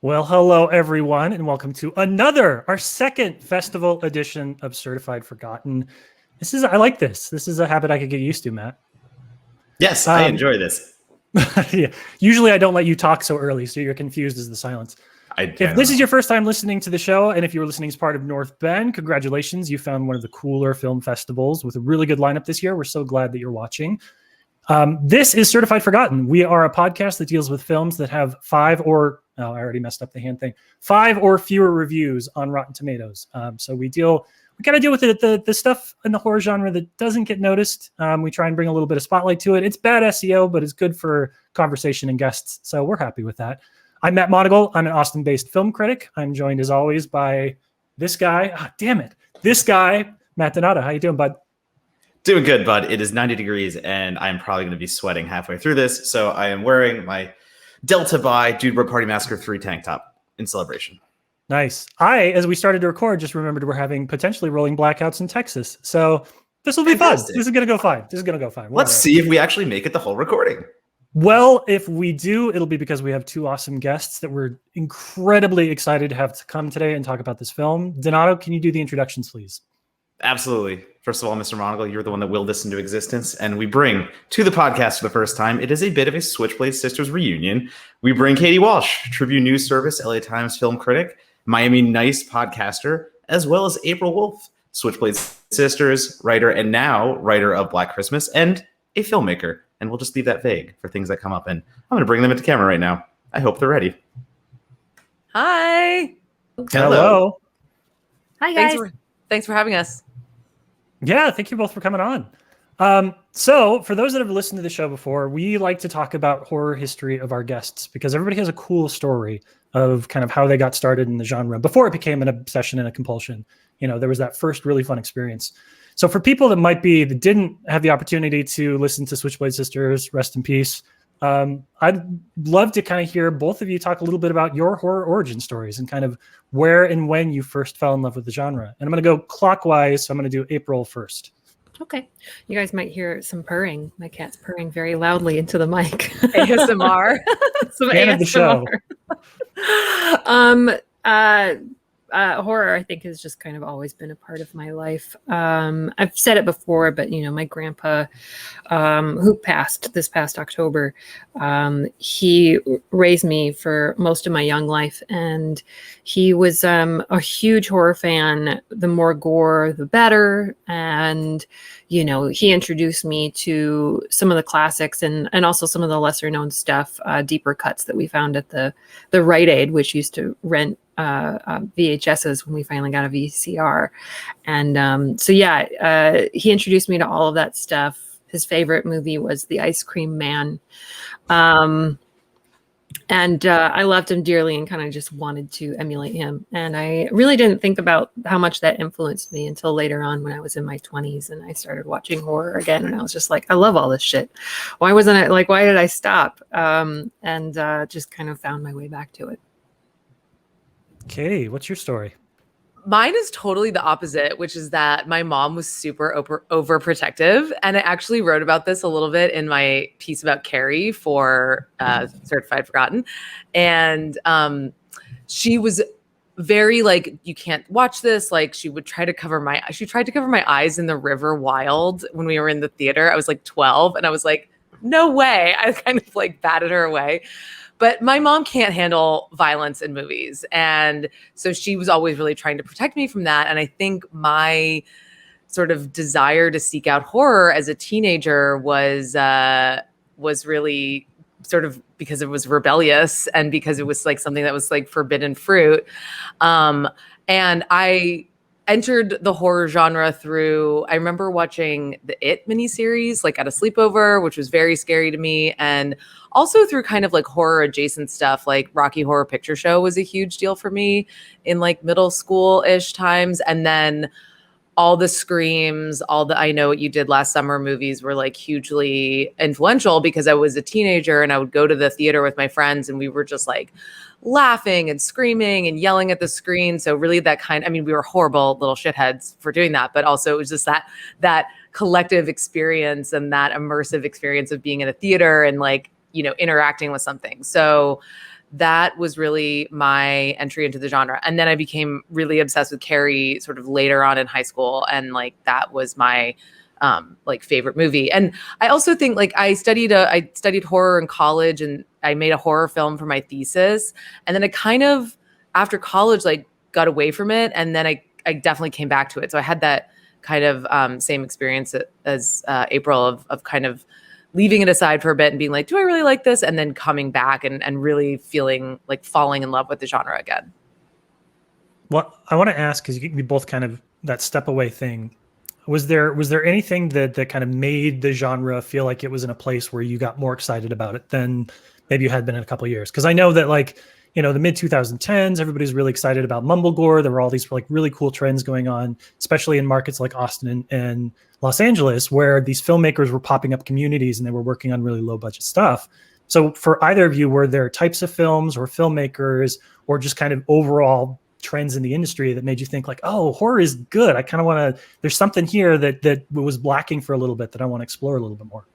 Well, hello everyone, and welcome to our second festival edition of Certified Forgotten. I like this. This is a habit I could get used to, Matt. Yes, I enjoy this. Yeah. Usually I don't let you talk so early, so you're confused as the silence. If this is your first time listening to the show, and if you were listening as part of North Bend, congratulations. You found one of the cooler film festivals with a really good lineup this year. We're so glad that you're watching. This is Certified Forgotten. We are a podcast that deals with films that have I already messed up the hand thing. 5 or fewer reviews on Rotten Tomatoes. So we kind of deal with the stuff in the horror genre that doesn't get noticed. We try and bring a little bit of spotlight to it. It's bad SEO, but it's good for conversation and guests. So we're happy with that. I'm Matt Monagle. I'm an Austin-based film critic. I'm joined as always by this guy. This guy, Matt Donato. How you doing, bud? Doing good, bud. It is 90 degrees, and I'm probably going to be sweating halfway through this. So I am wearing my Delta by Dude Bro Party Massacre 3 tank top in celebration. Nice. As we started to record, just remembered we're having potentially rolling blackouts in Texas. So this will be fun. This is going to go fine. Let's see if we actually make it the whole recording. Well, if we do, it'll be because we have 2 awesome guests that we're incredibly excited to have to come today and talk about this film. Donato, can you do the introductions, please? Absolutely. First of all, Mr. Monagle, you're the one that willed this into existence, and we bring to the podcast for the first time, it is a bit of a Switchblade Sisters reunion. We bring Katie Walsh, Tribune News Service, LA Times film critic, Miami Nice podcaster, as well as April Wolfe, Switchblade Sisters, writer, and now writer of Black Christmas, and a filmmaker. And we'll just leave that vague for things that come up. And I'm going to bring them into camera right now. I hope they're ready. Hi. Hello. Hi, guys. Thanks for having us. Yeah, thank you both for coming on. So for those that have listened to the show before, we like to talk about horror history of our guests because everybody has a cool story of kind of how they got started in the genre before it became an obsession and a compulsion. You know, there was that first really fun experience. So for people that didn't have the opportunity to listen to Switchblade Sisters, rest in peace, I'd love to kind of hear both of you talk a little bit about your horror origin stories and kind of where and when you first fell in love with the genre. And I'm going to go clockwise, so I'm going to do April first. Okay. You guys might hear some purring. My cat's purring very loudly into the mic. ASMR. Some Fan ASMR. of the show. Horror, I think, has just kind of always been a part of my life. I've said it before, but my grandpa, who passed this past October, he raised me for most of my young life, and he was a huge horror fan. The more gore, the better. And he introduced me to some of the classics and also some of the lesser known stuff, deeper cuts that we found at the Rite Aid, which used to rent VHSs when we finally got a VCR. And he introduced me to all of that stuff. His favorite movie was The Ice Cream Man. And I loved him dearly and kind of just wanted to emulate him. And I really didn't think about how much that influenced me until later on when I was in my 20s and I started watching horror again. And I was just like, I love all this shit. Why did I stop? And just kind of found my way back to it. Katie, what's your story? Mine is totally the opposite, which is that my mom was super overprotective. And I actually wrote about this a little bit in my piece about Carrie for Certified Forgotten. And she was very like, you can't watch this. Like she tried to cover my eyes in the River Wild when we were in the theater. I was like 12 and I was like, no way. I kind of like batted her away. But my mom can't handle violence in movies. And so she was always really trying to protect me from that. And I think my sort of desire to seek out horror as a teenager was really sort of because it was rebellious and because it was like something that was like forbidden fruit. And I entered the horror genre through, I remember watching the It miniseries, like at a sleepover, which was very scary to me. And also through kind of like horror adjacent stuff, like Rocky Horror Picture Show was a huge deal for me in like middle school-ish times. And then all the Screams, all the I Know What You Did Last Summer movies were like hugely influential because I was a teenager and I would go to the theater with my friends and we were just like laughing and screaming and yelling at the screen. So really we were horrible little shitheads for doing that, but also it was just that collective experience and that immersive experience of being in a theater and like, interacting with something. So that was really my entry into the genre. And then I became really obsessed with Carrie sort of later on in high school. And like, that was my like favorite movie. And I also think like I studied horror in college, and I made a horror film for my thesis. And then I kind of, after college, like got away from it. And then I definitely came back to it. So I had that kind of same experience as April of kind of leaving it aside for a bit and being like, do I really like this? And then coming back and really feeling like falling in love with the genre again. Well, I want to ask, because we both kind of that step away thing. Was there anything that kind of made the genre feel like it was in a place where you got more excited about it than maybe you had been in a couple of years? Because I know that like, you know, the mid 2010s, everybody's really excited about mumblegore. There were all these like really cool trends going on, especially in markets like Austin and Los Angeles, where these filmmakers were popping up communities and they were working on really low budget stuff. So for either of you, were there types of films or filmmakers or just kind of overall trends in the industry that made you think like, oh, horror is good. I kind of want to, there's something here that was lacking for a little bit that I want to explore a little bit more.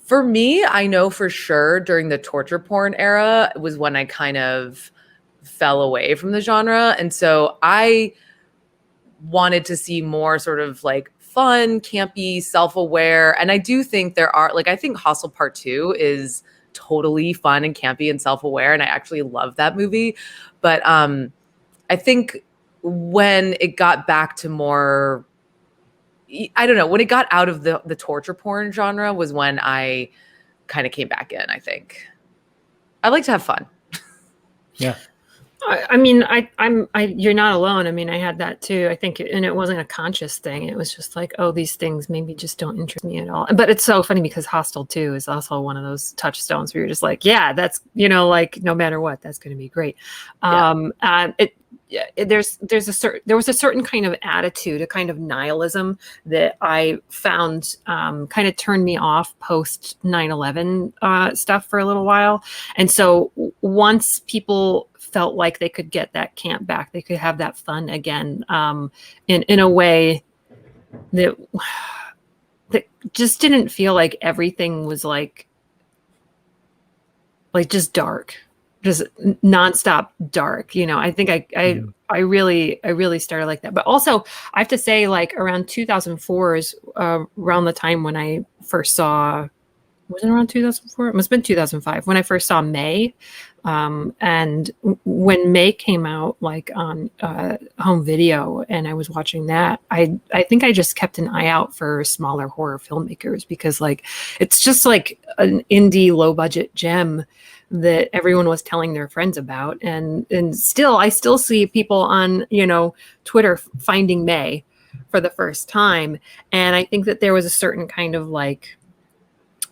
For me, I know for sure during the torture porn era was when I kind of fell away from the genre. And so I wanted to see more sort of like fun, campy, self-aware. And I do think there are, like, I think Hostel Part 2 is totally fun and campy and self-aware. And I actually love that movie. But I think when it got back to more, I don't know, when it got out of the torture porn genre was when I kind of came back in, I think. I like to have fun. Yeah. I mean, you're not alone. I mean, I had that too. I think, and it wasn't a conscious thing. It was just like, oh, these things maybe just don't interest me at all. But it's so funny because Hostel 2 is also one of those touchstones where you're just like, yeah, that's, you know, like no matter what, that's going to be great. There was a certain kind of attitude, a kind of nihilism that I found kind of turned me off post 9/11 stuff for a little while. And so once people felt like they could get that camp back, they could have that fun again in a way that just didn't feel like everything was like just dark. Just nonstop dark, you know. I think I really started like that. But also, I have to say, like around 2004 is around the time when I first saw. Was it around 2004? It must have been 2005 when I first saw May. And when May came out, like on home video, and I was watching that, I think I just kept an eye out for smaller horror filmmakers because, like, it's just like an indie low budget gem that everyone was telling their friends about, and I still see people on, you know, Twitter finding May for the first time, and I think that there was a certain kind of like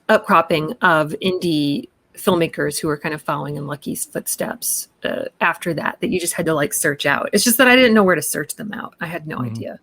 upcropping of indie filmmakers who were kind of following in Lucky's footsteps after that you just had to like search out. It's just that I didn't know where to search them out. I had no idea.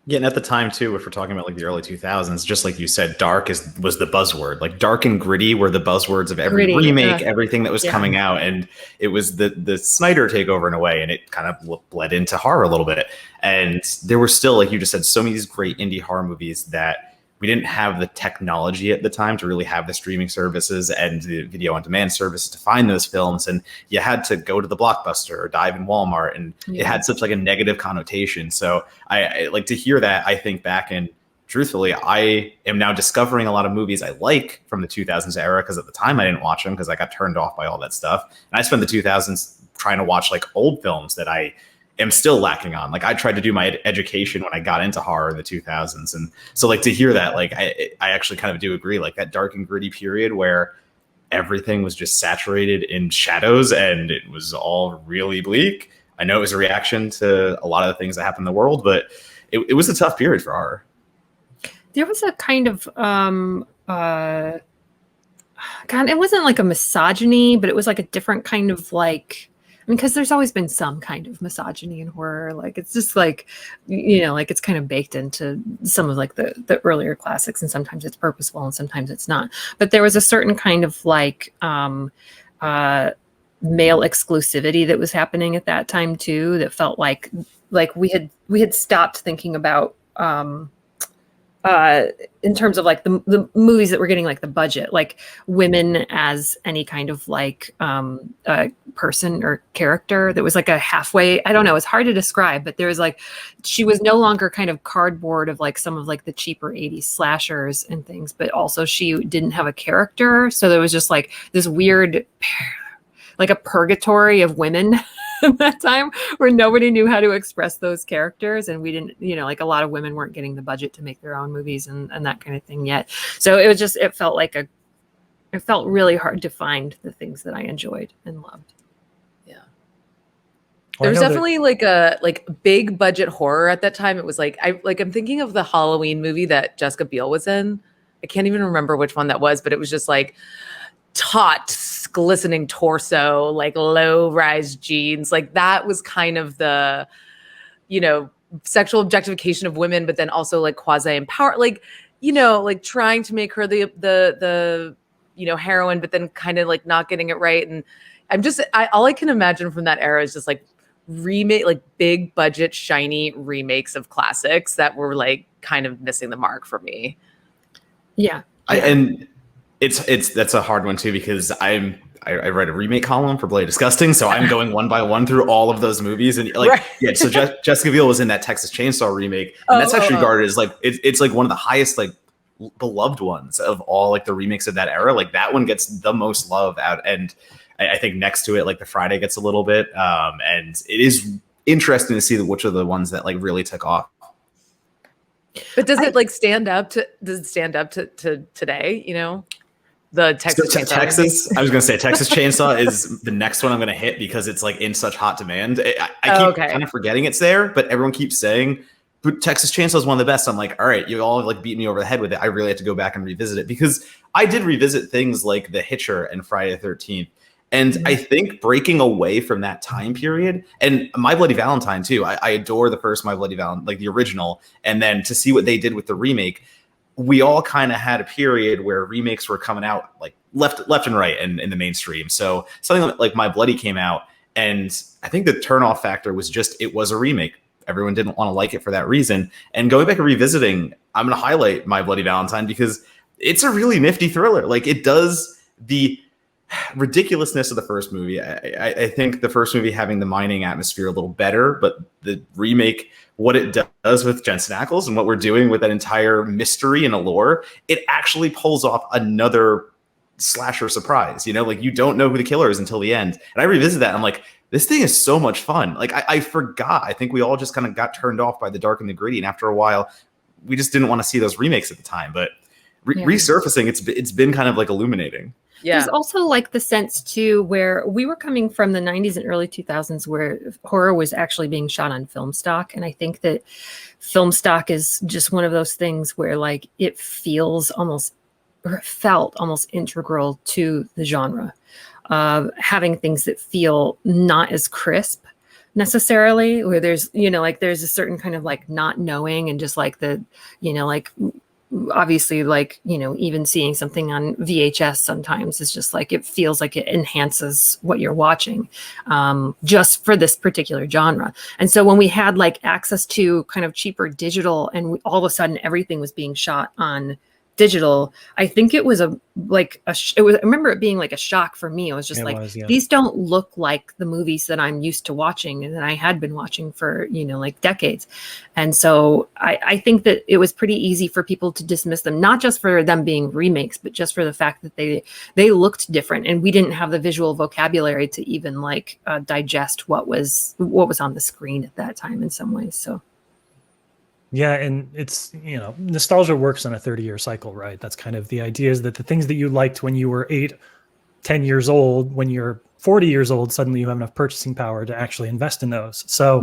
Yeah, and at the time too, if we're talking about like the early 2000s, just like you said, dark was the buzzword. Like dark and gritty were the buzzwords of every remake, everything that was coming out, and it was the Snyder takeover in a way, and it kind of bled into horror a little bit. And there were still, like you just said, so many of these great indie horror movies that we didn't have the technology at the time to really have the streaming services and the video on demand services to find those films. And you had to go to the Blockbuster or dive in Walmart, and it had such like a negative connotation. So I like to hear that. I think back, and truthfully, I am now discovering a lot of movies I like from the 2000s era, because at the time I didn't watch them because I got turned off by all that stuff. And I spent the 2000s trying to watch like old films that I am still lacking on. Like I tried to do my education when I got into horror in the 2000s. And so like to hear that, like I actually kind of do agree, like that dark and gritty period where everything was just saturated in shadows and it was all really bleak. I know it was a reaction to a lot of the things that happened in the world, but it was a tough period for horror. There was a kind of, God, it wasn't like a misogyny, but it was like a different kind of like, I mean, because there's always been some kind of misogyny in horror. Like, it's just like, you know, like it's kind of baked into some of like the earlier classics, and sometimes it's purposeful and sometimes it's not. But there was a certain kind of like male exclusivity that was happening at that time too, that felt like we had stopped thinking about in terms of like the movies that were getting like the budget, like women as any kind of like person or character that was like a halfway, I don't know, it's hard to describe, but there was like, she was no longer kind of cardboard of like some of like the cheaper 80s slashers and things, but also she didn't have a character. So there was just like this weird, like a purgatory of women at that time where nobody knew how to express those characters, and we didn't, you know, like a lot of women weren't getting the budget to make their own movies and that kind of thing yet. So it was just, it felt really hard to find the things that I enjoyed and loved. Yeah. Well, There was definitely like a big budget horror at that time. It was like I'm thinking of the Halloween movie that Jessica Biel was in. I can't even remember which one that was, but it was just like taut, glistening torso, like low-rise jeans. Like that was kind of the, you know, sexual objectification of women, but then also like quasi-empower, like, you know, like trying to make her the you know, heroine, but then kind of like not getting it right. And I'm just, all I can imagine from that era is just like remake, like big budget, shiny remakes of classics that were like kind of missing the mark for me. Yeah. And that's a hard one too, because I write a remake column for Bloody Disgusting, so I'm going one by one through all of those movies, and like, right. Yeah. So Jessica Biel was in that Texas Chainsaw remake, and that's actually regarded as like it's like one of the highest like beloved ones of all like the remakes of that era. Like that one gets the most love out, and I think next to it, like the Friday gets a little bit, and it is interesting to see which are the ones that like really took off. But does it stand up to today? You know, the Texas Chainsaw. Texas, I was going to say Texas Chainsaw is the next one I'm going to hit because it's like in such hot demand. I keep kind of forgetting it's there, but everyone keeps saying, but Texas Chainsaw is one of the best. I'm like, all right, you all like beat me over the head with it. I really have to go back and revisit it, because I did revisit things like The Hitcher and Friday the 13th. And I think breaking away from that time period, and My Bloody Valentine too, I adore the first My Bloody Valentine, like the original, and then to see what they did with the remake, we all kind of had a period where remakes were coming out like left and right and in the mainstream. So something like My Bloody came out, and I think the turnoff factor was just it was a remake. Everyone didn't want to like it for that reason. And going back and revisiting, I'm going to highlight My Bloody Valentine because it's a really nifty thriller. Like it does the ridiculousness of the first movie. I think the first movie having the mining atmosphere a little better, but the remake, what it does with Jensen Ackles and what we're doing with that entire mystery and allure, it actually pulls off another slasher surprise. You know, like you don't know who the killer is until the end. And I revisit that and I'm like, this thing is so much fun. Like I forgot. I think we all just kind of got turned off by the dark and the gritty. And after a while, we just didn't want to see those remakes at the time. But resurfacing, it's been kind of like illuminating. Yeah. There's also like the sense too where we were coming from the 90s and early 2000s where horror was actually being shot on film stock. And I think that film stock is just one of those things where like it feels almost, or it felt almost integral to the genre. Having things that feel not as crisp necessarily, where there's, you know, like there's a certain kind of like not knowing and just like the, you know, like obviously like, you know, even seeing something on VHS sometimes is just like, it feels like it enhances what you're watching just for this particular genre. And so when we had like access to kind of cheaper digital and all of a sudden everything was being shot on digital, I think it was I remember it being like a shock for me. It was just these don't look like the movies that I'm used to watching and that I had been watching for, you know, like decades. And so I think that it was pretty easy for people to dismiss them, not just for them being remakes, but just for the fact that they looked different and we didn't have the visual vocabulary to even like digest what was on the screen at that time in some ways. So. Yeah, and it's, you know, nostalgia works on a 30-year cycle, right? That's kind of the idea, is that the things that you liked when you were 8, 10 years old, when you're 40 years old, suddenly you have enough purchasing power to actually invest in those. So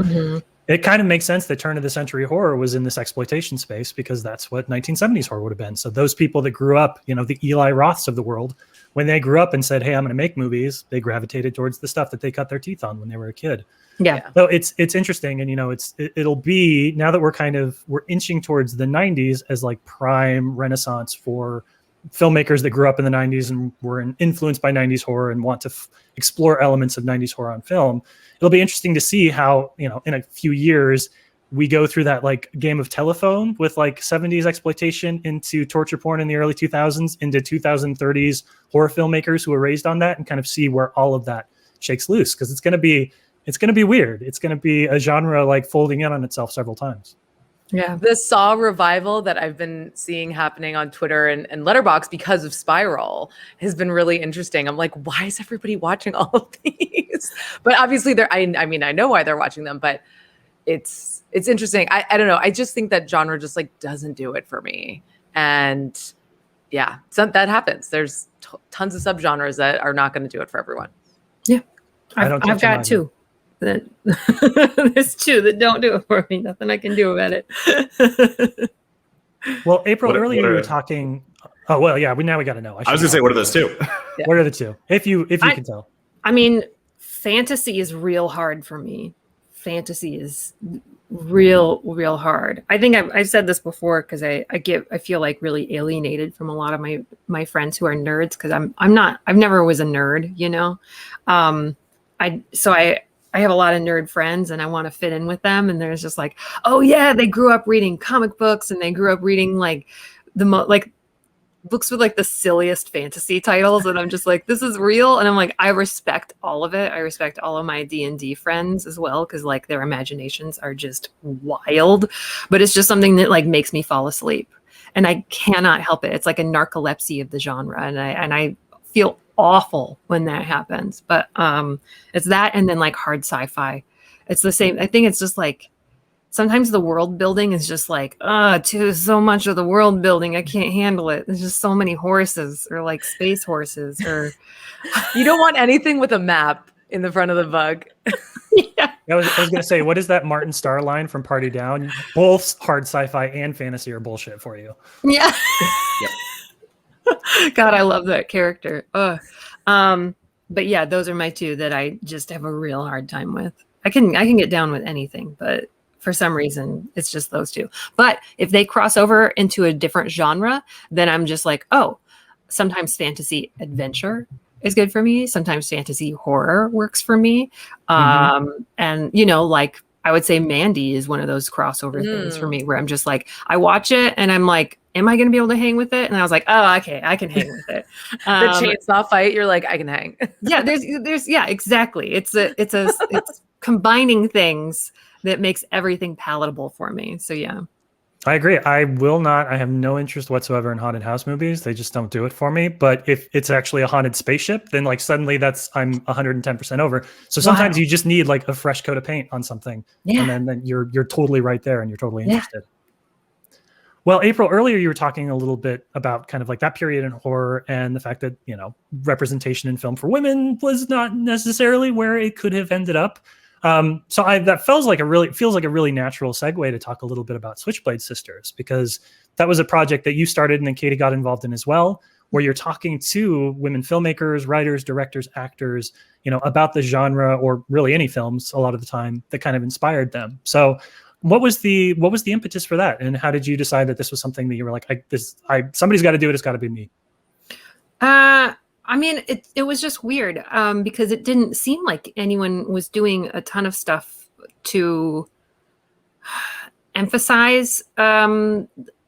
it kind of makes sense that turn of the century horror was in this exploitation space, because that's what 1970s horror would have been. So those people that grew up, you know, the Eli Roths of the world, when they grew up and said, hey, I'm going to make movies, they gravitated towards the stuff that they cut their teeth on when they were a kid. Yeah. So it's interesting. And, you know, it'll be, now that we're inching towards the 90s as like prime renaissance for filmmakers that grew up in the 90s and were influenced by 90s horror and want to explore elements of 90s horror on film. It'll be interesting to see how, you know, in a few years, we go through that like game of telephone with like 70s exploitation into torture porn in the early 2000s into 2030s horror filmmakers who were raised on that, and kind of see where all of that shakes loose, because it's going to be weird. It's going to be a genre like folding in on itself several times. Yeah. The Saw revival that I've been seeing happening on Twitter and Letterboxd because of Spiral has been really interesting. I'm like, why is everybody watching all of these? But obviously I know why they're watching them, but it's interesting. I don't know. I just think that genre just like doesn't do it for me. And yeah, so that happens. There's tons of subgenres that are not going to do it for everyone. Yeah. I've got two. There's two that don't do it for me. Nothing I can do about it. Well, April, earlier you were talking. Oh well, yeah. Now we got to know. I was gonna say, what are those two? Yeah. What are the two? If you can tell. I mean, fantasy is real hard for me. Fantasy is real hard. I think I've said this before, because I feel like really alienated from a lot of my friends who are nerds, because I've never was a nerd, you know. I have a lot of nerd friends, and I want to fit in with them. And there's just like, oh yeah, they grew up reading comic books, and they grew up reading like books with like the silliest fantasy titles. And I'm just like, this is real. And I'm like, I respect all of it. I respect all of my D&D friends as well, because like their imaginations are just wild. But it's just something that like makes me fall asleep, and I cannot help it. It's like a narcolepsy of the genre, and I feel awful when that happens. But it's that, and then like hard sci-fi. It's the same. I think it's just like sometimes the world building is just like, so much of the world building, I can't handle it. There's just so many horses, or like space horses, or you don't want anything with a map in the front of the bug. Yeah. I was going to say, what is that Martin Starr line from Party Down? Both hard sci-fi and fantasy are bullshit for you. Yeah. Yep. God, I love that character. But yeah, those are my two that I just have a real hard time with. I can get down with anything, but for some reason it's just those two. But if they cross over into a different genre, then I'm just like, oh, sometimes fantasy adventure is good for me. Sometimes fantasy horror works for me. And you know, like I would say Mandy is one of those crossover things for me, where I'm just like, I watch it and I'm like, am I going to be able to hang with it? And I was like, oh, okay, I can hang with it. The chainsaw fight, you're like, I can hang. Yeah, there's yeah, exactly. It's combining things that makes everything palatable for me. So yeah. I agree. I have no interest whatsoever in haunted house movies. They just don't do it for me. But if it's actually a haunted spaceship, then like suddenly I'm 110% over. So sometimes you just need like a fresh coat of paint on something. Yeah. And then you're totally right there, and you're totally interested. Yeah. Well, April, earlier you were talking a little bit about kind of like that period in horror, and the fact that, you know, representation in film for women was not necessarily where it could have ended up. So that feels like a really natural segue to talk a little bit about Switchblade Sisters, because that was a project that you started and then Katie got involved in as well, where you're talking to women filmmakers, writers, directors, actors, you know, about the genre, or really any films a lot of the time, that kind of inspired them. So what was the impetus for that, and how did you decide that this was something that you were like, somebody's got to do it, it's got to be me? I mean, it was just weird, because it didn't seem like anyone was doing a ton of stuff to emphasize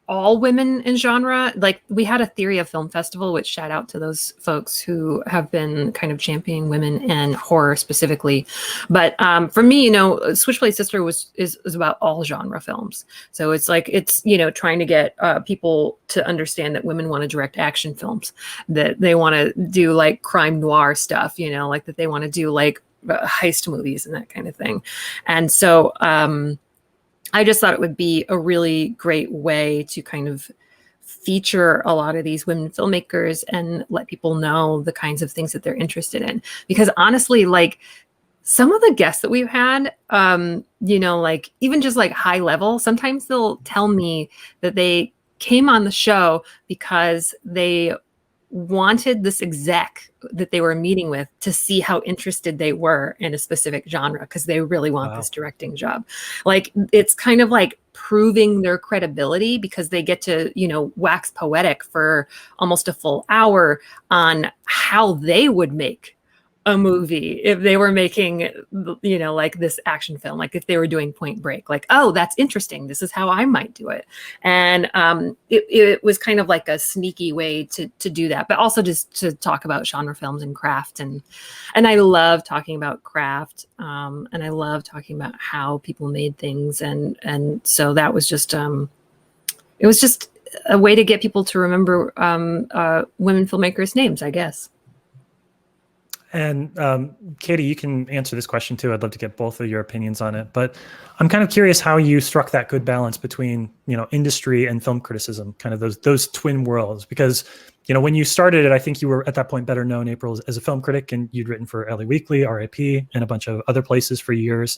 all women in genre. Like, we had a Theory of Film Festival, which shout out to those folks who have been kind of championing women in horror specifically. But for me, you know, Switchblade Sister is about all genre films. So it's like, it's, you know, trying to get people to understand that women want to direct action films, that they want to do like crime noir stuff, you know, like that they want to do like heist movies and that kind of thing. And so I just thought it would be a really great way to kind of feature a lot of these women filmmakers and let people know the kinds of things that they're interested in. Because honestly, like some of the guests that we've had, you know, like even just like high level, sometimes they'll tell me that they came on the show because they wanted this exec that they were meeting with to see how interested they were in a specific genre, because they really want this directing job. Like, it's kind of like proving their credibility, because they get to, you know, wax poetic for almost a full hour on how they would make a movie if they were making, you know, like this action film, like if they were doing Point Break, like, oh, that's interesting, this is how I might do it. And it was kind of like a sneaky way to do that, but also just to talk about genre films and craft. And I love talking about craft, and I love talking about how people made things. And so that was just it was just a way to get people to remember women filmmakers' names, I guess. And Katie, you can answer this question too. I'd love to get both of your opinions on it. But I'm kind of curious how you struck that good balance between, you know, industry and film criticism, kind of those twin worlds. Because, you know, when you started it, I think you were at that point better known, April, as a film critic, and you'd written for LA Weekly, RIP, and a bunch of other places for years.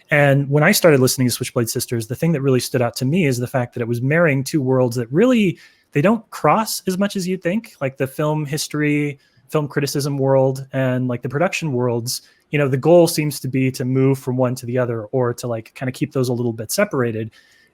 And when I started listening to Switchblade Sisters, the thing that really stood out to me is the fact that it was marrying two worlds that really, they don't cross as much as you'd think, like the film history, film criticism world and like the production worlds. You know, the goal seems to be to move from one to the other, or to like kind of keep those a little bit separated.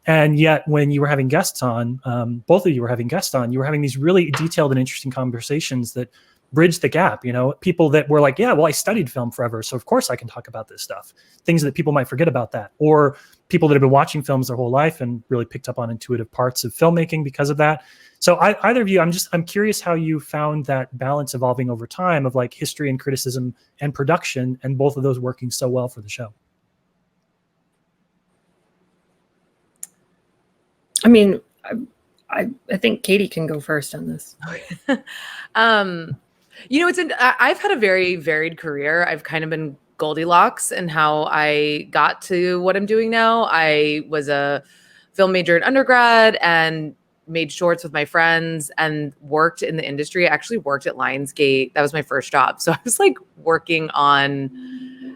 And yet when you were having guests on, both of you were having guests on, you were having these really detailed and interesting conversations that bridge the gap. You know, people that were like, yeah, well, I studied film forever, so of course I can talk about this stuff. Things that people might forget about that. Or people that have been watching films their whole life and really picked up on intuitive parts of filmmaking because of that. So either of you, I'm curious how you found that balance evolving over time of like history and criticism and production, and both of those working so well for the show. I mean, I think Katie can go first on this. You know, I've had a very varied career. I've kind of been Goldilocks in how I got to what I'm doing now. I was a film major in undergrad and made shorts with my friends and worked in the industry. I actually worked at Lionsgate. That was my first job. So I was like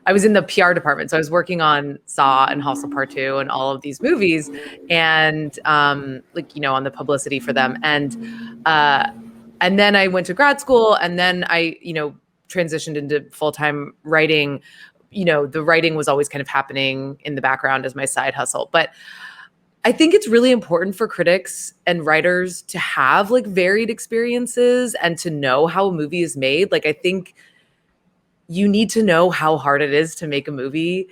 I was in the PR department. So I was working on Saw and Hostel Part 2 and all of these movies, and like, you know, on the publicity for them. And then I went to grad school, and then I, you know, transitioned into full-time writing. You know, the writing was always kind of happening in the background as my side hustle. But I think it's really important for critics and writers to have like varied experiences and to know how a movie is made. Like, I think you need to know how hard it is to make a movie,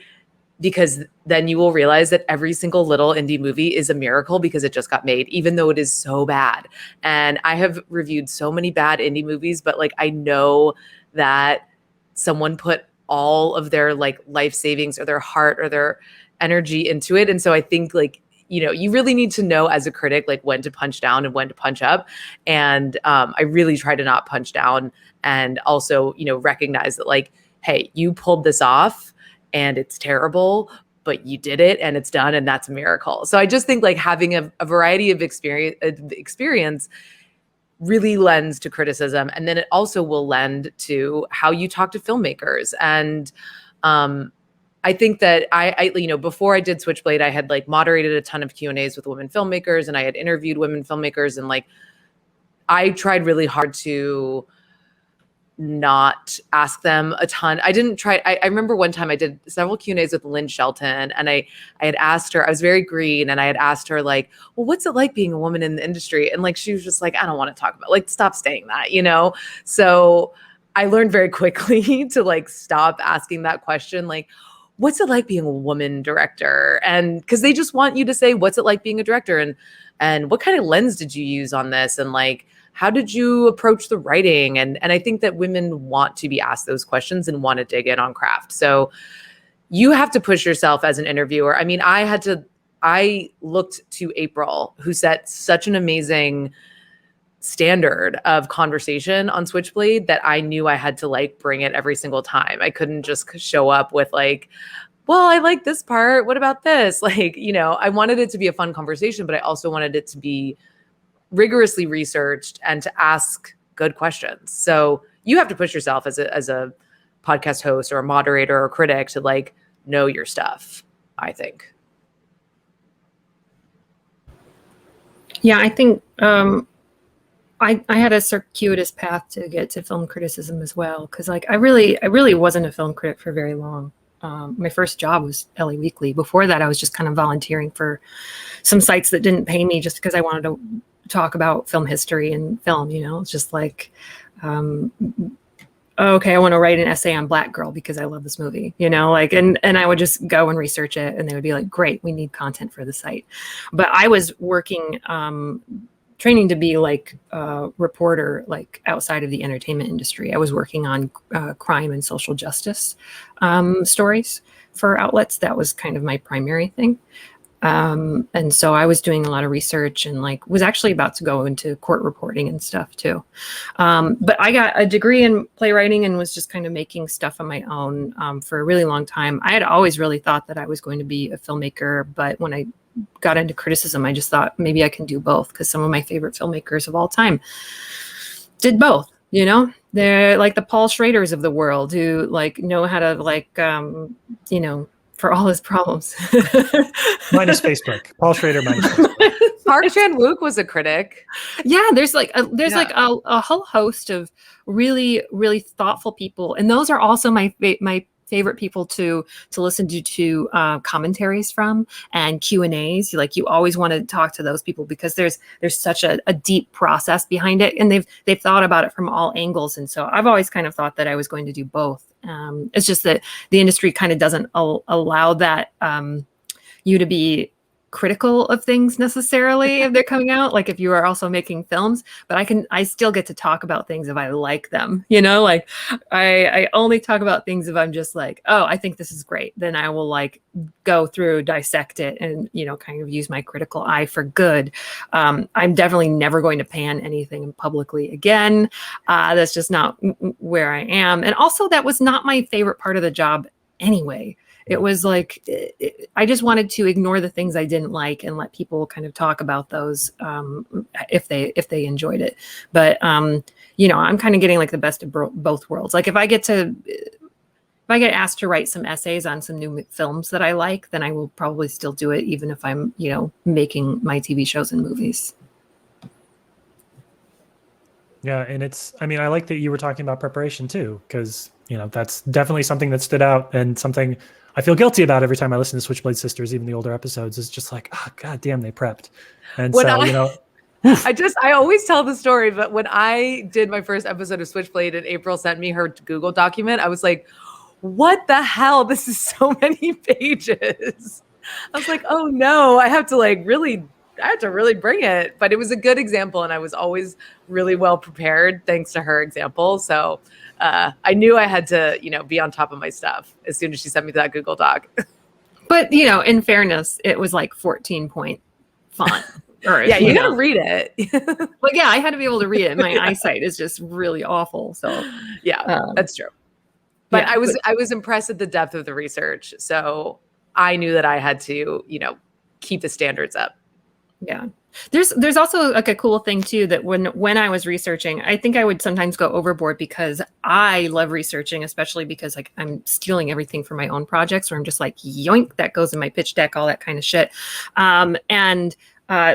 because then you will realize that every single little indie movie is a miracle because it just got made, even though it is so bad. And I have reviewed so many bad indie movies, but like, I know that someone put all of their like life savings or their heart or their energy into it. And so I think like, you know, you really need to know as a critic, like when to punch down and when to punch up. And I really try to not punch down, and also, you know, recognize that like, hey, you pulled this off and it's terrible, but you did it and it's done, and that's a miracle. So I just think like having a variety of experience really lends to criticism. And then it also will lend to how you talk to filmmakers. And I think that I, you know, before I did Switchblade, I had like moderated a ton of Q&As with women filmmakers, and I had interviewed women filmmakers, and like, I tried really hard to not ask them a ton. I remember one time I did several Q&As with Lynn Shelton, and I had asked her, I was very green, and I had asked her like, well, what's it like being a woman in the industry? And like, she was just like, I don't want to talk about, like, stop saying that, you know? So I learned very quickly to like, stop asking that question. Like, what's it like being a woman director? And because they just want you to say, what's it like being a director? And what kind of lens did you use on this? And like, how did you approach the writing? And I think that women want to be asked those questions and want to dig in on craft. So you have to push yourself as an interviewer. I mean, I looked to April, who set such an amazing standard of conversation on Switchblade, that I knew I had to like bring it every single time. I couldn't just show up with like, well, I like this part, what about this? Like, you know, I wanted it to be a fun conversation, but I also wanted it to be rigorously researched and to ask good questions. So you have to push yourself as a podcast host or a moderator or a critic to like know your stuff, I think. Yeah, I think I had a circuitous path to get to film criticism as well, because like I really wasn't a film critic for very long. My first job was LA Weekly. Before that, I was just kind of volunteering for some sites that didn't pay me just because I wanted to talk about film history and film. You know, it's just like okay, I want to write an essay on Black Girl because I love this movie, you know, like, and I would just go and research it, and they would be like, great, we need content for the site. But I was working, training to be like a reporter, like outside of the entertainment industry. I was working on crime and social justice stories for outlets. That was kind of my primary thing. And so I was doing a lot of research and like was actually about to go into court reporting and stuff too. But I got a degree in playwriting and was just kind of making stuff on my own for a really long time. I had always really thought that I was going to be a filmmaker, but when I got into criticism, I just thought maybe I can do both, because some of my favorite filmmakers of all time did both. You know, they're like the Paul Schraders of the world who like know how to like, you know, for all his problems. Minus Facebook. Paul Schrader minus Facebook. Park Chan-wook was a critic. Yeah, there's like a whole host of really, really thoughtful people, and those are also my favorite people to listen to commentaries from and Q&As. Like, you always want to talk to those people because there's such a deep process behind it, and they've thought about it from all angles. And so I've always kind of thought that I was going to do both. It's just that the industry kind of doesn't allow that you to be critical of things necessarily if they're coming out, like if you are also making films. But I still get to talk about things if I like them, you know, like I only talk about things if I'm just like, oh, I think this is great. Then I will like go through, dissect it, and, you know, kind of use my critical eye for good. I'm definitely never going to pan anything publicly again. That's just not where I am. And also, that was not my favorite part of the job anyway. It was like, I just wanted to ignore the things I didn't like and let people kind of talk about those if they enjoyed it. But, you know, I'm kind of getting like the best of both worlds. Like if I get asked to write some essays on some new films that I like, then I will probably still do it, even if I'm, you know, making my TV shows and movies. Yeah. And I like that you were talking about preparation too, because, you know, that's definitely something that stood out, and something I feel guilty about every time I listen to Switchblade Sisters, even the older episodes, is just like, oh, God damn, they prepped. And you know, I always tell the story, but when I did my first episode of Switchblade and April sent me her Google document, I was like, what the hell? This is so many pages. I was like, oh no, I have to really bring it. But it was a good example, and I was always really well prepared thanks to her example. So I knew I had to, you know, be on top of my stuff as soon as she sent me that Google Doc. But, you know, in fairness, it was like 14-point font. Yeah, you gotta read it. Well, yeah, I had to be able to read it. My eyesight is just really awful. So yeah, that's true. But yeah, I was impressed at the depth of the research. So I knew that I had to, you know, keep the standards up. Yeah. There's also like a cool thing too, that when I was researching, I think I would sometimes go overboard because I love researching, especially because like I'm stealing everything from my own projects, where I'm just like, yoink, that goes in my pitch deck, all that kind of shit.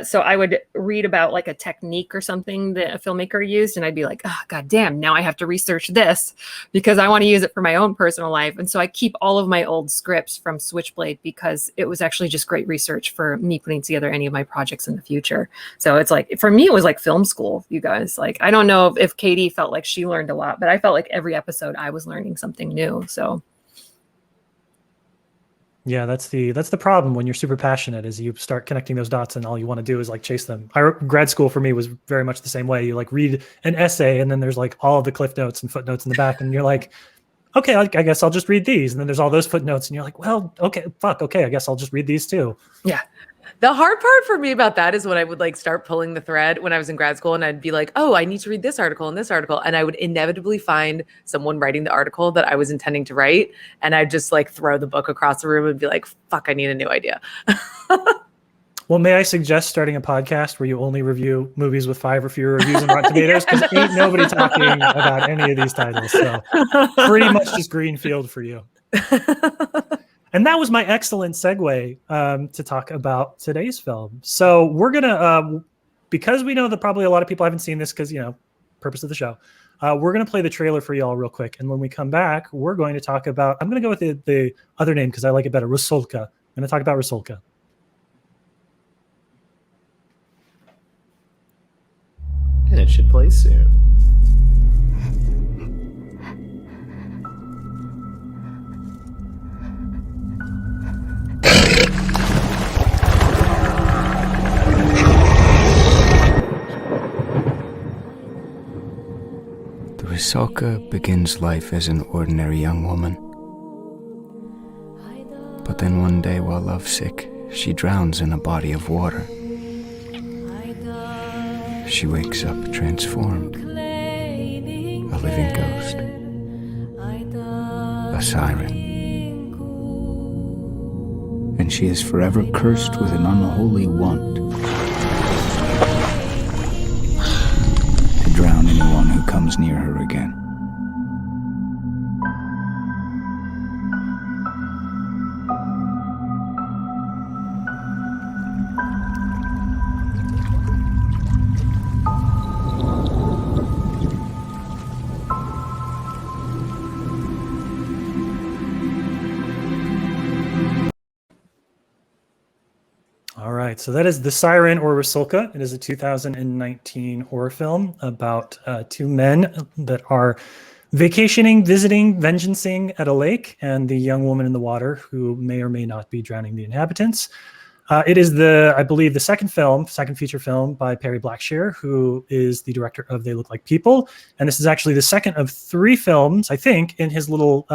So I would read about like a technique or something that a filmmaker used, and I'd be like, oh, God damn, now I have to research this because I want to use it for my own personal life. And so I keep all of my old scripts from Switchblade because it was actually just great research for me putting together any of my projects in the future. So it's like, for me, it was like film school, you guys. Like, I don't know if Katie felt like she learned a lot, but I felt like every episode I was learning something new. So. Yeah, that's the problem when you're super passionate, is you start connecting those dots and all you want to do is like chase them. Grad school for me was very much the same way. You like read an essay and then there's like all of the cliff notes and footnotes in the back, and you're like, okay, I guess I'll just read these. And then there's all those footnotes and you're like, well, okay, I guess I'll just read these too. Yeah. The hard part for me about that is when I would like start pulling the thread when I was in grad school, and I'd be like, oh, I need to read this article and this article. And I would inevitably find someone writing the article that I was intending to write. And I'd just like throw the book across the room and be like, fuck, I need a new idea. Well, may I suggest starting a podcast where you only review movies with 5 or fewer reviews on Rotten Tomatoes? Because ain't nobody talking about any of these titles. So pretty much just greenfield for you. And that was my excellent segue to talk about today's film. So we're going to, because we know that probably a lot of people haven't seen this because, you know, purpose of the show, we're going to play the trailer for y'all real quick. And when we come back, we're going to talk about, I'm going to go with the other name because I like it better, Rusalka. I'm going to talk about Rusalka. And it should play soon. Rusalka begins life as an ordinary young woman. But then one day, while lovesick, she drowns in a body of water. She wakes up transformed, a living ghost, a siren. And she is forever cursed with an unholy want to drown anyone who comes near her again. All right, so that is The Siren or Rusalka. It is a 2019 horror film about two men that are vacationing, visiting, vengeancing at a lake, and the young woman in the water who may or may not be drowning the inhabitants. It is I believe, the second feature film by Perry Blackshear, who is the director of They Look Like People. And this is actually the second of 3 films, I think, in his little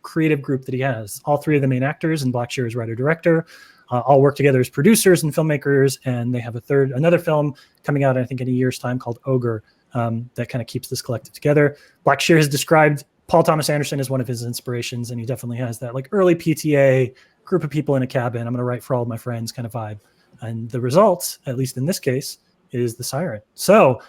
creative group that he has. All 3 of the main actors and Blackshear is writer-director. All work together as producers and filmmakers, and they have another film coming out, I think, in a year's time called Ogre that kind of keeps this collective together. Blackshear has described Paul Thomas Anderson as one of his inspirations, and he definitely has that like early PTA group of people in a cabin, I'm going to write for all of my friends kind of vibe. And the result, at least in this case, is The Siren. So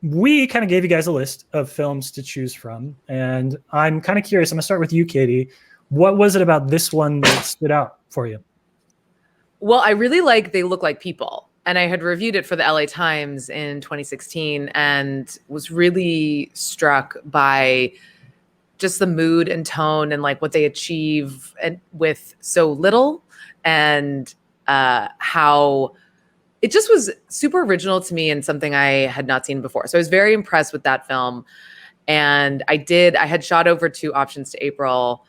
we kind of gave you guys a list of films to choose from, and I'm kind of curious. I'm going to start with you, Katie. What was it about this one that stood out for you? Well, I really like They Look Like People. And I had reviewed it for the LA Times in 2016 and was really struck by just the mood and tone and like what they achieve and with so little, and how it just was super original to me and something I had not seen before. So I was very impressed with that film. And I had shot over 2 options to April,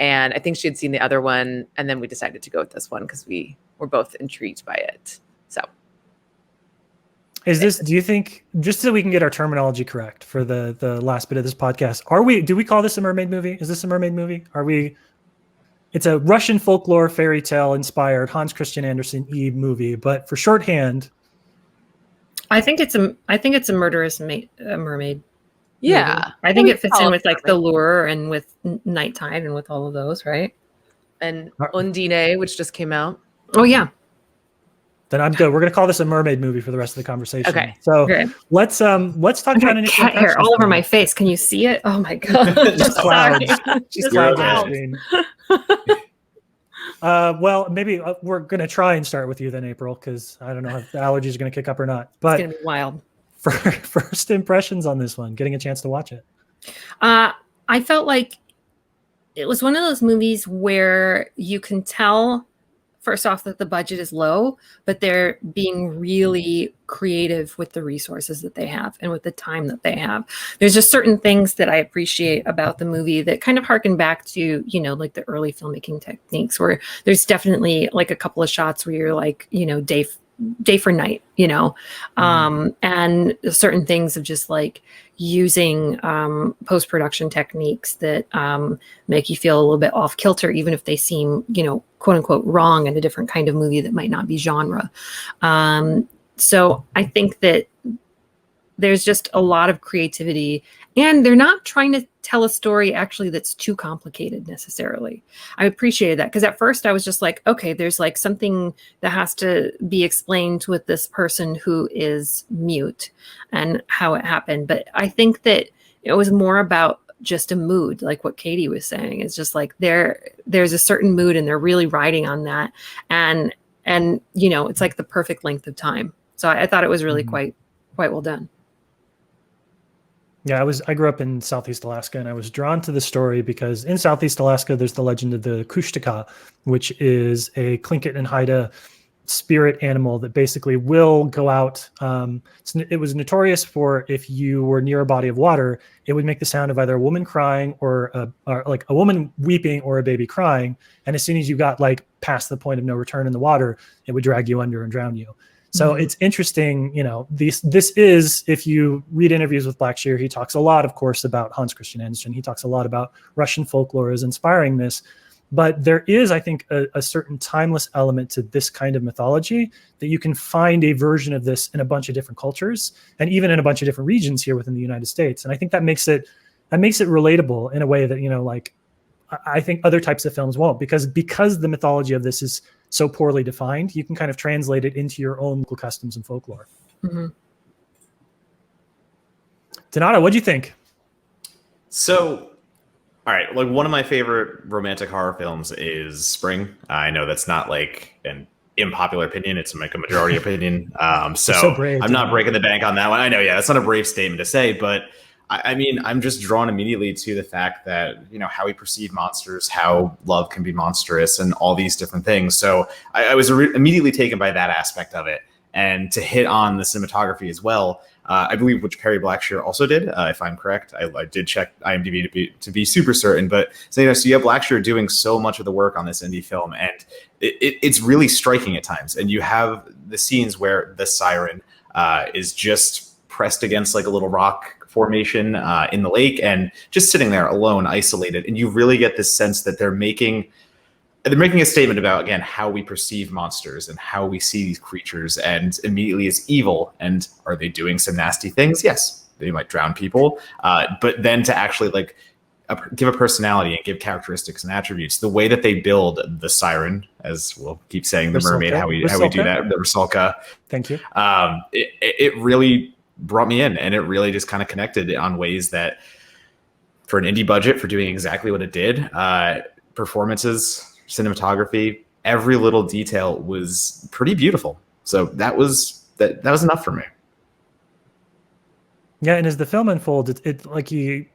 and I think she had seen the other one. And then we decided to go with this one because we were both intrigued by it. So is this, do you think, just so we can get our terminology correct for the last bit of this podcast, do we call this a mermaid movie? Is this a mermaid movie? It's a Russian folklore fairy tale inspired Hans Christian Andersen-y movie, but for shorthand, I think it's a murderous mermaid. yeah, movie. I think it fits in with like the lure and with nighttime and with all of those, right? And Undine, which just came out. Oh yeah. Then I'm good. We're going to call this a mermaid movie for the rest of the conversation. Okay. So let's talk about initial cat hair all over my face. Can you see it? Oh my god. Just clouds. Just clouds on the screen. Well, maybe we're going to try and start with you then, April, because I don't know if the allergies are going to kick up or not. But it's going to be wild. For first impressions on this one, getting a chance to watch it. I felt like it was one of those movies where you can tell, first off, that the budget is low, but they're being really creative with the resources that they have and with the time that they have. There's just certain things that I appreciate about the movie that kind of harken back to, like the early filmmaking techniques, where there's definitely like a couple of shots where you're like, day for night, and certain things of just like using post-production techniques that make you feel a little bit off kilter, even if they seem, quote unquote wrong in a different kind of movie that might not be genre. So I think that there's just a lot of creativity, and they're not trying to tell a story actually that's too complicated necessarily. I appreciated that, because at first I was just like, okay, there's like something that has to be explained with this person who is mute and how it happened. But I think that it was more about just a mood, like what Katie was saying. It's just like there's a certain mood and they're really riding on that. And it's like the perfect length of time. So I thought it was really quite well done. Yeah, I grew up in Southeast Alaska, and I was drawn to the story because in Southeast Alaska, there's the legend of the Kushtaka, which is a Tlingit and Haida spirit animal that basically will go out. It was notorious for, if you were near a body of water, it would make the sound of either a woman crying or like a woman weeping or a baby crying. And as soon as you got like past the point of no return in the water, it would drag you under and drown you. So it's interesting, this is, if you read interviews with Blackshear, he talks a lot, of course, about Hans Christian Andersen. He talks a lot about Russian folklore as inspiring this. But there is, I think, a certain timeless element to this kind of mythology that you can find a version of this in a bunch of different cultures and even in a bunch of different regions here within the United States. And I think that makes it relatable in a way that, I think other types of films won't, because the mythology of this is so poorly defined, you can kind of translate it into your own local customs and folklore. Donato, what'd you think? So, all right, like one of my favorite romantic horror films is Spring. I know that's not like an unpopular opinion; it's like a majority opinion. So brave, I'm not breaking the bank on that one. I know, yeah, that's not a brave statement to say, but I mean, I'm just drawn immediately to the fact that, how we perceive monsters, how love can be monstrous, and all these different things. So I was immediately taken by that aspect of it. And to hit on the cinematography as well, I believe which Perry Blackshear also did, if I'm correct. I did check IMDb to be super certain. But so you have Blackshear doing so much of the work on this indie film, and it's really striking at times. And you have the scenes where the Siren is just pressed against like a little rock formation in the lake and just sitting there alone, isolated. And you really get this sense that they're making a statement about, again, how we perceive monsters and how we see these creatures and immediately as evil. And are they doing some nasty things? Yes, they might drown people. But then to actually like give a personality and give characteristics and attributes, the way that they build the Siren, as we'll keep saying, the mermaid, how we do that, the Rusalka. Thank you. It really brought me in, and it really just kind of connected on ways that for an indie budget, for doing exactly what it did, performances, cinematography, every little detail was pretty beautiful. So that was enough for me. Yeah, and as the film unfolds, it like you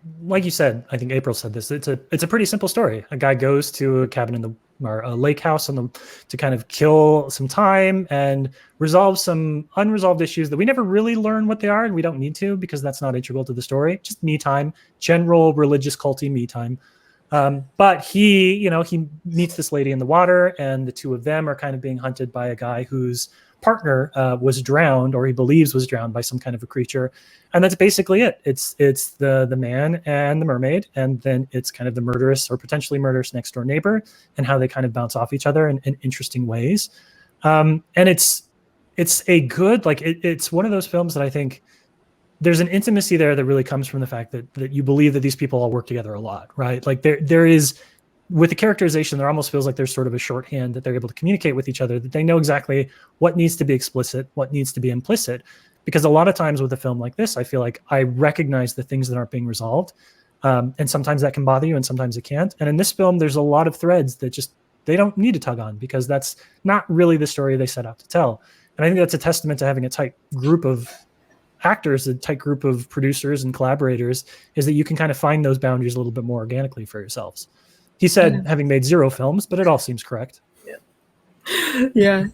said, I think April said this. It's a pretty simple story. A guy goes to a cabin or a lake house to kind of kill some time and resolve some unresolved issues that we never really learn what they are, and we don't need to because that's not integral to the story. Just me time, general religious culty me time. But he meets this lady in the water, and the two of them are kind of being hunted by a guy whose partner was drowned, or he believes was drowned by some kind of a creature. And that's basically it. It's the man and the mermaid, and then it's kind of the murderous or potentially murderous next door neighbor and how they kind of bounce off each other in interesting ways. And it's a good, it's one of those films that I think there's an intimacy there that really comes from the fact that you believe that these people all work together a lot, right? Like there is, with the characterization, there almost feels like there's sort of a shorthand that they're able to communicate with each other, that they know exactly what needs to be explicit, what needs to be implicit. Because a lot of times with a film like this, I feel like I recognize the things that aren't being resolved. And sometimes that can bother you and sometimes it can't. And in this film, there's a lot of threads that just, they don't need to tug on because that's not really the story they set out to tell. And I think that's a testament to having a tight group of actors, a tight group of producers and collaborators, is that you can kind of find those boundaries a little bit more organically for yourselves. He said having made 0 films, but it all seems correct. Yeah,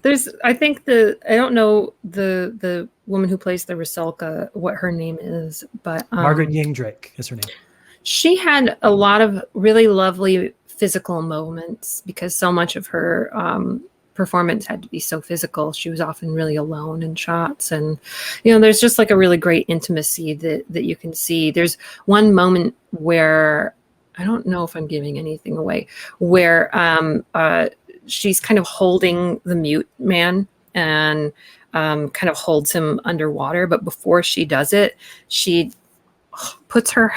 I think I don't know the woman who plays the Rusalka, what her name is, but Margaret Ying Drake is her name. She had a lot of really lovely physical moments because so much of her performance had to be so physical. She was often really alone in shots, and there's just like a really great intimacy that you can see. There's one moment where, I don't know if I'm giving anything away, where she's kind of holding the mute man and kind of holds him underwater. But before she does it, she puts her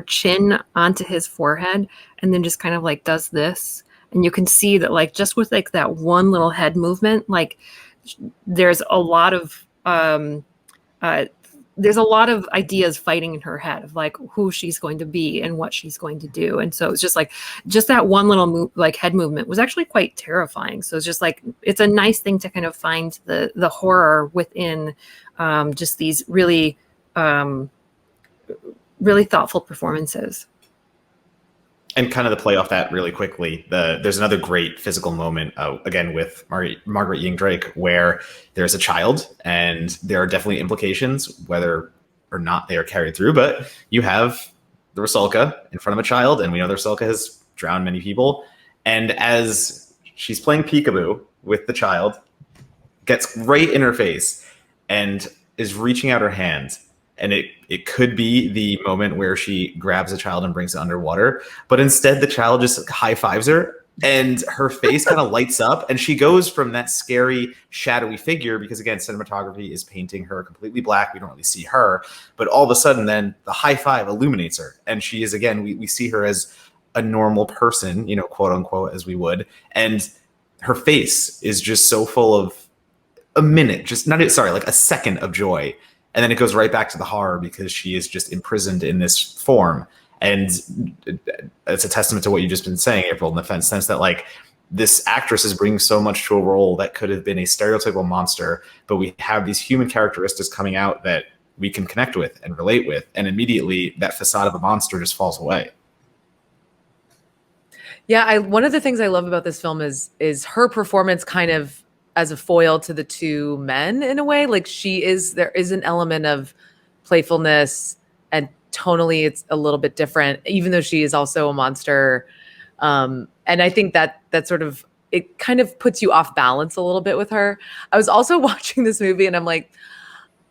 chin onto his forehead and then just kind of like does this. And you can see that like just with like that one little head movement, like there's a lot of ideas fighting in her head of like who she's going to be and what she's going to do. And so it's just that one little head movement was actually quite terrifying. So it's just like, it's a nice thing to kind of find the horror within just these really, really thoughtful performances. And kind of to play off that really quickly, there's another great physical moment, again, with Margaret Ying Drake, where there's a child, and there are definitely implications, whether or not they are carried through. But you have the Rusalka in front of a child, and we know the Rusalka has drowned many people. And as she's playing peekaboo with the child, gets right in her face and is reaching out her hand. And it could be the moment where she grabs a child and brings it underwater. But instead, the child just high fives her and her face kind of lights up. And she goes from that scary, shadowy figure, because again, cinematography is painting her completely black. We don't really see her. But all of a sudden, then the high five illuminates her. And she is, again, we see her as a normal person, you know, quote unquote, as we would. And her face is just so full of like a second of joy. And then it goes right back to the horror because she is just imprisoned in this form. And it's a testament to what you've just been saying, April, in the sense that like this actress is bringing so much to a role that could have been a stereotypical monster, but we have these human characteristics coming out that we can connect with and relate with. And immediately that facade of a monster just falls away. Yeah, one of the things I love about this film is her performance kind of as a foil to the two men in a way. Like there is an element of playfulness, and tonally it's a little bit different, even though she is also a monster. And I think that sort of, it kind of puts you off balance a little bit with her. I was also watching this movie and I'm like,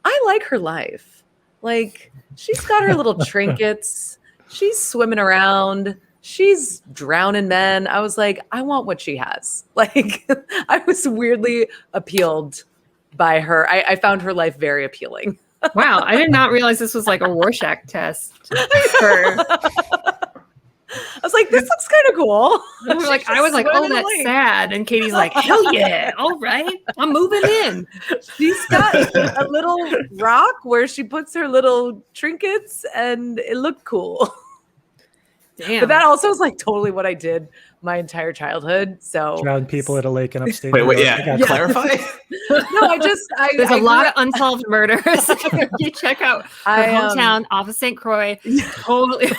I like her life. Like she's got her little trinkets. She's swimming around. She's drowning men. I was like, I want what she has. Like, I was weirdly appealed by her. I found her life very appealing. Wow, I did not realize this was like a Rorschach test. I was like, this looks kind of cool. I was like, oh, that's sad. And Katie's like, hell yeah, all right, I'm moving in. She's got a little rock where she puts her little trinkets, and it looked cool. Damn. But that also is like totally what I did my entire childhood. So drown people at a lake in upstate. Wait, yeah. Clarify. No, there's a lot of unsolved murders. You check out her hometown off of St. Croix. Totally.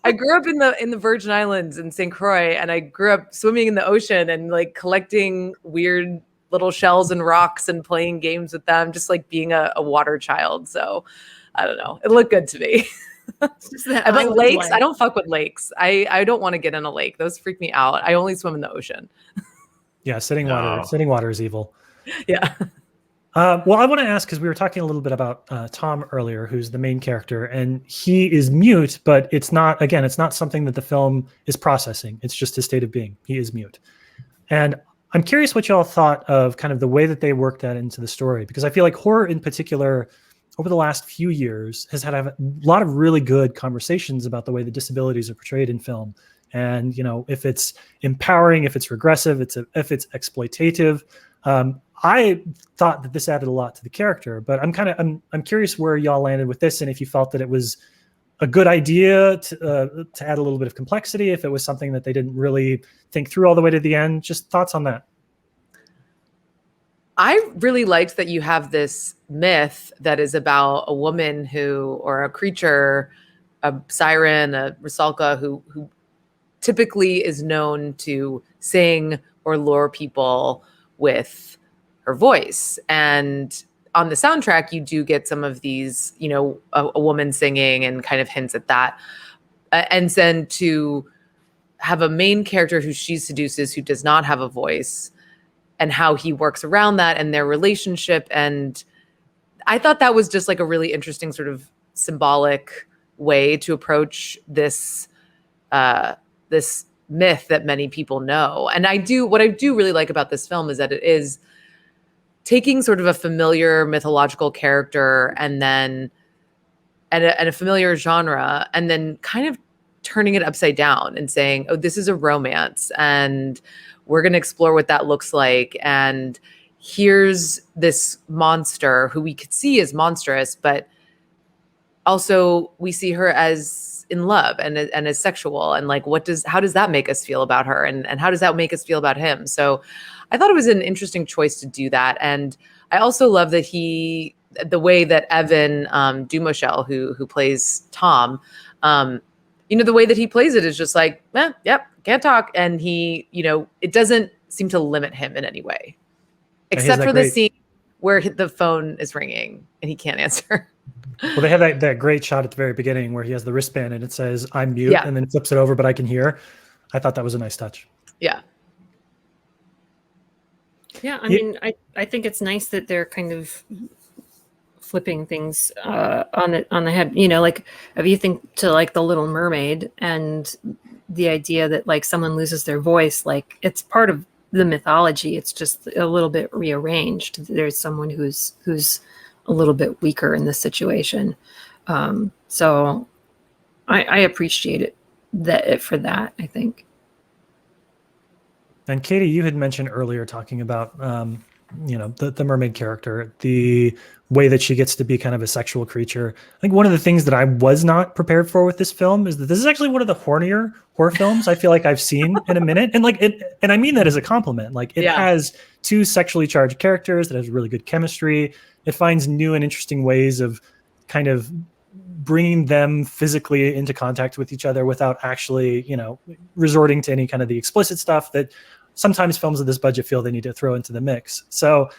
I grew up in the Virgin Islands in St. Croix, and I grew up swimming in the ocean and like collecting weird little shells and rocks and playing games with them, just like being a water child. So I don't know. It looked good to me. But lakes, I don't fuck with lakes. I don't want to get in a lake. Those freak me out. I only swim in the ocean. Yeah, sitting water is evil. Yeah. Well, I want to ask, because we were talking a little bit about Tom earlier, who's the main character, and he is mute, but it's not something that the film is processing. It's just his state of being. He is mute. And I'm curious what y'all thought of kind of the way that they worked that into the story, because I feel like horror in particular over the last few years has had a lot of really good conversations about the way the disabilities are portrayed in film. And, you know, if it's empowering, if it's regressive, if it's exploitative. I thought that this added a lot to the character, but I'm curious where y'all landed with this, and if you felt that it was a good idea to add a little bit of complexity, if it was something that they didn't really think through all the way to the end. Just thoughts on that. I really liked that you have this myth that is about a woman or a creature, a siren, a rusalka, who typically is known to sing or lure people with her voice. And on the soundtrack, you do get some of these, you know, a woman singing and kind of hints at that. And then to have a main character who she seduces who does not have a voice, and how he works around that and their relationship. And I thought that was just like a really interesting sort of symbolic way to approach this myth that many people know. And what I do really like about this film is that it is taking sort of a familiar mythological character and a familiar genre, and then kind of turning it upside down and saying, oh, this is a romance, and we're going to explore what that looks like. And here's this monster who we could see as monstrous, but also we see her as in love and as sexual. And like, how does that make us feel about her? And how does that make us feel about him? So I thought it was an interesting choice to do that. And I also love that the way that Evan Dumoshel, who plays Tom, you know, the way that he plays it is just like, yep, can't talk. And he, you know, it doesn't seem to limit him in any way, except for the scene where the phone is ringing and he can't answer. Well, they have that great shot at the very beginning where he has the wristband and it says, I'm mute, and then flips it over, but I can hear. I thought that was a nice touch. Yeah. Yeah, I mean, I think it's nice that they're kind of flipping things on the head. You know, like if you think to like The Little Mermaid and the idea that like someone loses their voice, like it's part of the mythology. It's just a little bit rearranged. There's someone who's a little bit weaker in this situation. So I appreciate it for that, I think. And Katie, you had mentioned earlier talking about, the mermaid character, the way that she gets to be kind of a sexual creature. I think one of the things that I was not prepared for with this film is that this is actually one of the hornier horror films I feel like I've seen in a minute. And and I mean that as a compliment. Like it has two sexually charged characters that has really good chemistry. It finds new and interesting ways of kind of bringing them physically into contact with each other without actually, resorting to any kind of the explicit stuff that sometimes films of this budget feel they need to throw into the mix. So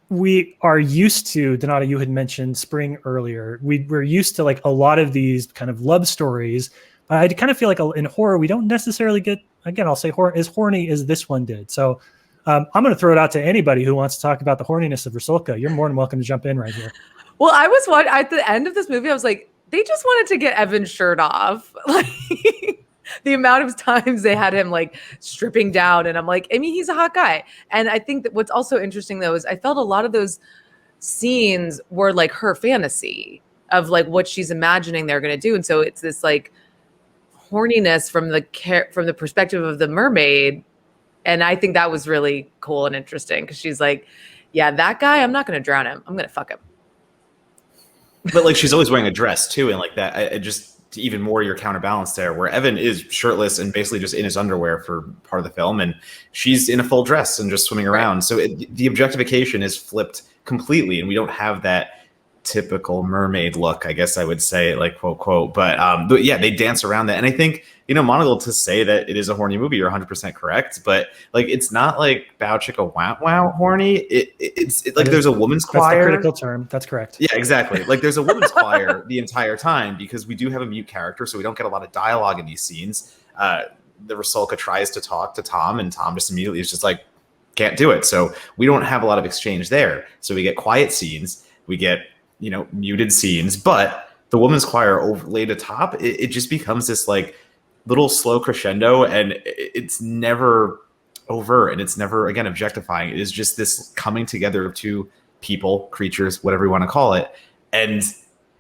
we are used to, Donata, you had mentioned Spring earlier. We're used to like a lot of these kind of love stories, but I kind of feel like in horror, we don't necessarily get, again, I'll say as horny as this one did. So I'm going to throw it out to anybody who wants to talk about the horniness of Rusalka. You're more than welcome to jump in right here. Well, I was at the end of this movie, I was like, they just wanted to get Evan's shirt off. Like the amount of times they had him like stripping down, and I'm like, I mean, he's a hot guy. And I think that what's also interesting though is I felt a lot of those scenes were like her fantasy of like what she's imagining they're going to do. And so it's this like horniness from the perspective of the mermaid. And I think that was really cool and interesting because she's like, yeah, that guy, I'm not going to drown him. I'm going to fuck him. But like she's always wearing a dress too, and like that, I just even more your counterbalance there, where Evan is shirtless and basically just in his underwear for part of the film, and she's in a full dress and just swimming around. So the objectification is flipped completely, and we don't have that typical mermaid look, I guess I would say, like quote. But yeah, they dance around that, and I think Monocle, to say that it is a horny movie, you're 100% correct. But like, it's not like Bow Chicka Wow horny. It's like there's a woman's choir. That's the critical term. That's correct. Yeah, exactly. Like there's a woman's choir the entire time because we do have a mute character, so we don't get a lot of dialogue in these scenes. The Rusalka tries to talk to Tom, and Tom just immediately is just like, can't do it. So we don't have a lot of exchange there. So we get quiet scenes. We get muted scenes, but the woman's choir overlaid atop, it just becomes this like little slow crescendo, and it's never overt, and it's never, again, objectifying. It is just this coming together of two people, creatures, whatever you want to call it. And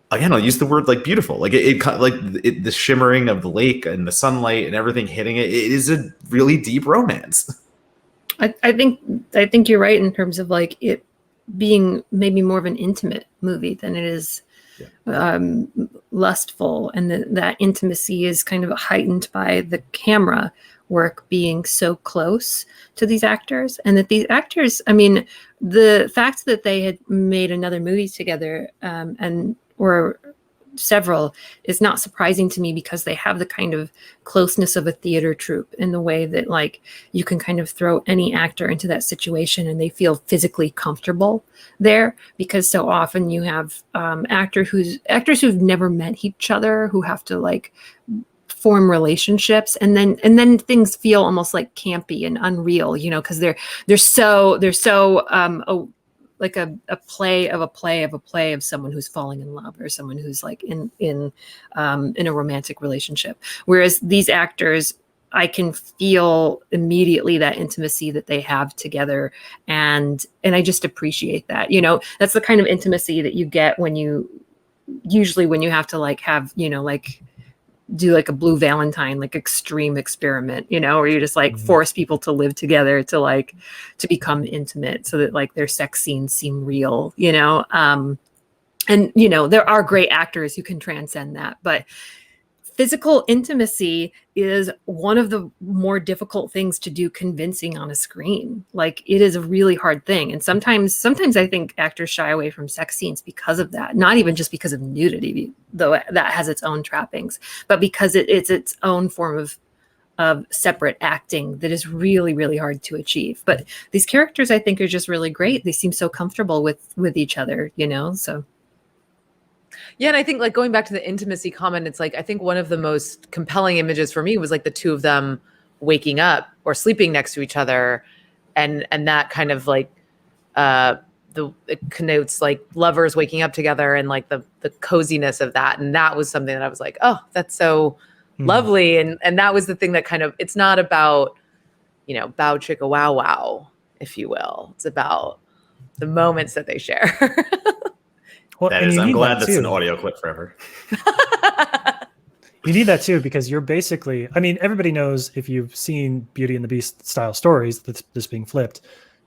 again, I'll use the word like beautiful, like the shimmering of the lake and the sunlight and everything hitting it. It is a really deep romance. I think you're right in terms of like it being maybe more of an intimate movie than it is lustful, and that intimacy is kind of heightened by the camera work being so close to these actors, and that these actors, I mean, the fact that they had made another movie together or several is not surprising to me, because they have the kind of closeness of a theater troupe in the way that like you can kind of throw any actor into that situation and they feel physically comfortable there, because so often you have actors who've never met each other who have to like form relationships, and then things feel almost like campy and unreal, because they're so like a play of someone who's falling in love, or someone who's like in a romantic relationship. Whereas these actors, I can feel immediately that intimacy that they have together, and I just appreciate that. That's the kind of intimacy that you get when you have to like have like do like a Blue Valentine, like extreme experiment, where you just like force people to live together to become intimate, so that like their sex scenes seem real, and there are great actors who can transcend that, but physical intimacy is one of the more difficult things to do convincing on a screen. Like it is a really hard thing. And sometimes I think actors shy away from sex scenes because of that. Not even just because of nudity, though that has its own trappings, but because it's its own form of separate acting that is really, really hard to achieve. But these characters, I think, are just really great. They seem so comfortable with each other, so. Yeah, and I think like going back to the intimacy comment, it's like I think one of the most compelling images for me was like the two of them waking up or sleeping next to each other, and that kind of like it connotes like lovers waking up together and like the coziness of that. And that was something that I was like, oh, that's so lovely. And that was the thing that kind of, it's not about, bow chicka wow wow, if you will. It's about the moments that they share. Well, I'm glad that's an audio clip forever. You need that too, because you're basically, I mean, everybody knows, if you've seen Beauty and the Beast style stories, that's this being flipped,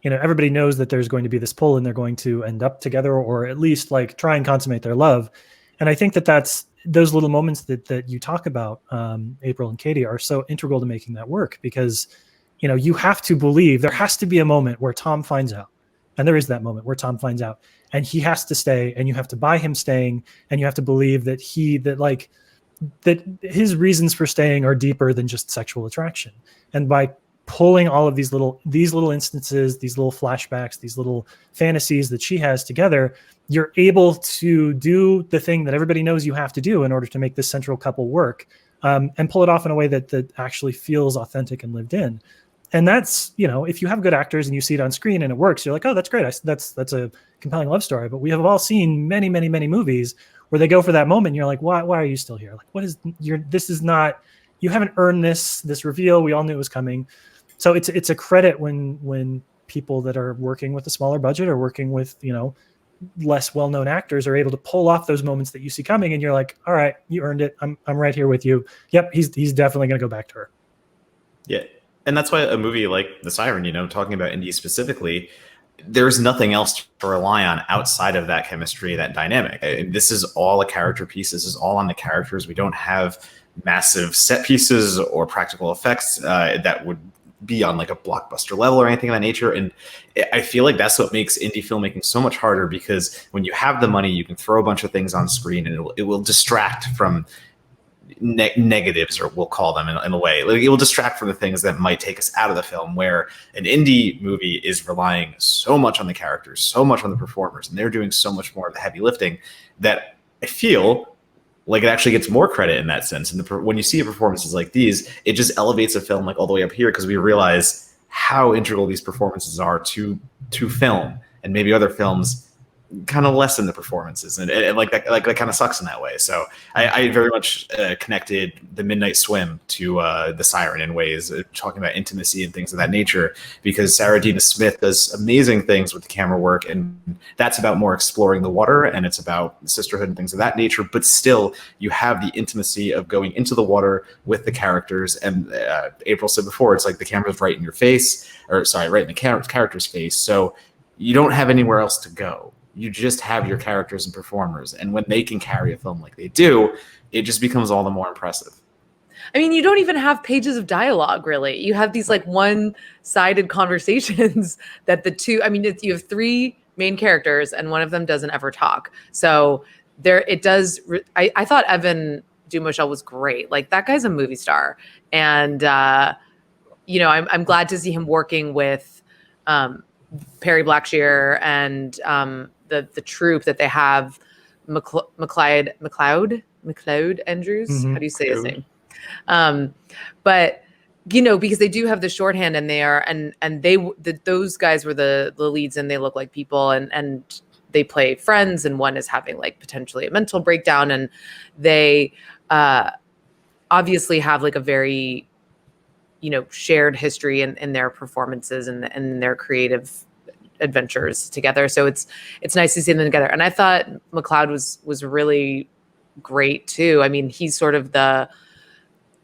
everybody knows that there's going to be this pull and they're going to end up together, or at least like try and consummate their love. And I think that that's those little moments that you talk about, April and Katie, are so integral to making that work, because, you have to believe there has to be a moment where Tom finds out. And there is that moment where Tom finds out and he has to stay, and you have to buy him staying, and you have to believe that that his reasons for staying are deeper than just sexual attraction. And by pulling all of these little instances, these little flashbacks, these little fantasies that she has together, you're able to do the thing that everybody knows you have to do in order to make this central couple work, and pull it off in a way that actually feels authentic and lived in. And that's, if you have good actors and you see it on screen and it works, you're like, oh, that's great. That's a compelling love story. But we have all seen many, many, many movies where they go for that moment and you're like, why are you still here? Like, this is not, you haven't earned this reveal. We all knew it was coming. So it's a credit when people that are working with a smaller budget or working with, less well-known actors are able to pull off those moments that you see coming, and you're like, all right, you earned it. I'm right here with you. Yep. He's definitely going to go back to her. Yeah. And that's why a movie like The Siren, talking about indie specifically, there's nothing else to rely on outside of that chemistry, that dynamic. This is all a character piece. This is all on the characters. We don't have massive set pieces or practical effects that would be on like a blockbuster level or anything of that nature. And I feel like that's what makes indie filmmaking so much harder, because when you have the money, you can throw a bunch of things on screen and it will distract from negatives, or we'll call them in a way. Like, it will distract from the things that might take us out of the film, where an indie movie is relying so much on the characters, so much on the performers, and they're doing so much more of the heavy lifting, that I feel like it actually gets more credit in that sense. And when you see performances like these, it just elevates a film like all the way up here, because we realize how integral these performances are to film, and maybe other films kind of lessen the performances, and like that kind of sucks in that way. So I very much connected The Midnight Swim to The Siren in ways, talking about intimacy and things of that nature, because Sarah Dina Smith does amazing things with the camera work, and that's about more exploring the water, and it's about sisterhood and things of that nature, but still you have the intimacy of going into the water with the characters. And April said before, it's like the camera's right in your face, right in the character's face, so you don't have anywhere else to go. You just have your characters and performers. And when they can carry a film like they do, it just becomes all the more impressive. I mean, you don't even have pages of dialogue, really. You have these like one-sided conversations that you have three main characters and one of them doesn't ever talk. So I thought Evan Dumochel was great. Like, that guy's a movie star. And, I'm glad to see him working with Perry Blackshear and the troupe that they have, McLeod Andrews. Mm-hmm. How do you say his name? But because they do have the shorthand, and they are those guys were the leads, and they look like people, and they play friends, and one is having like potentially a mental breakdown, and they obviously have like a very shared history in their performances and their creative adventures together. So it's nice to see them together. And I thought McLeod was really great too. I mean, he's sort of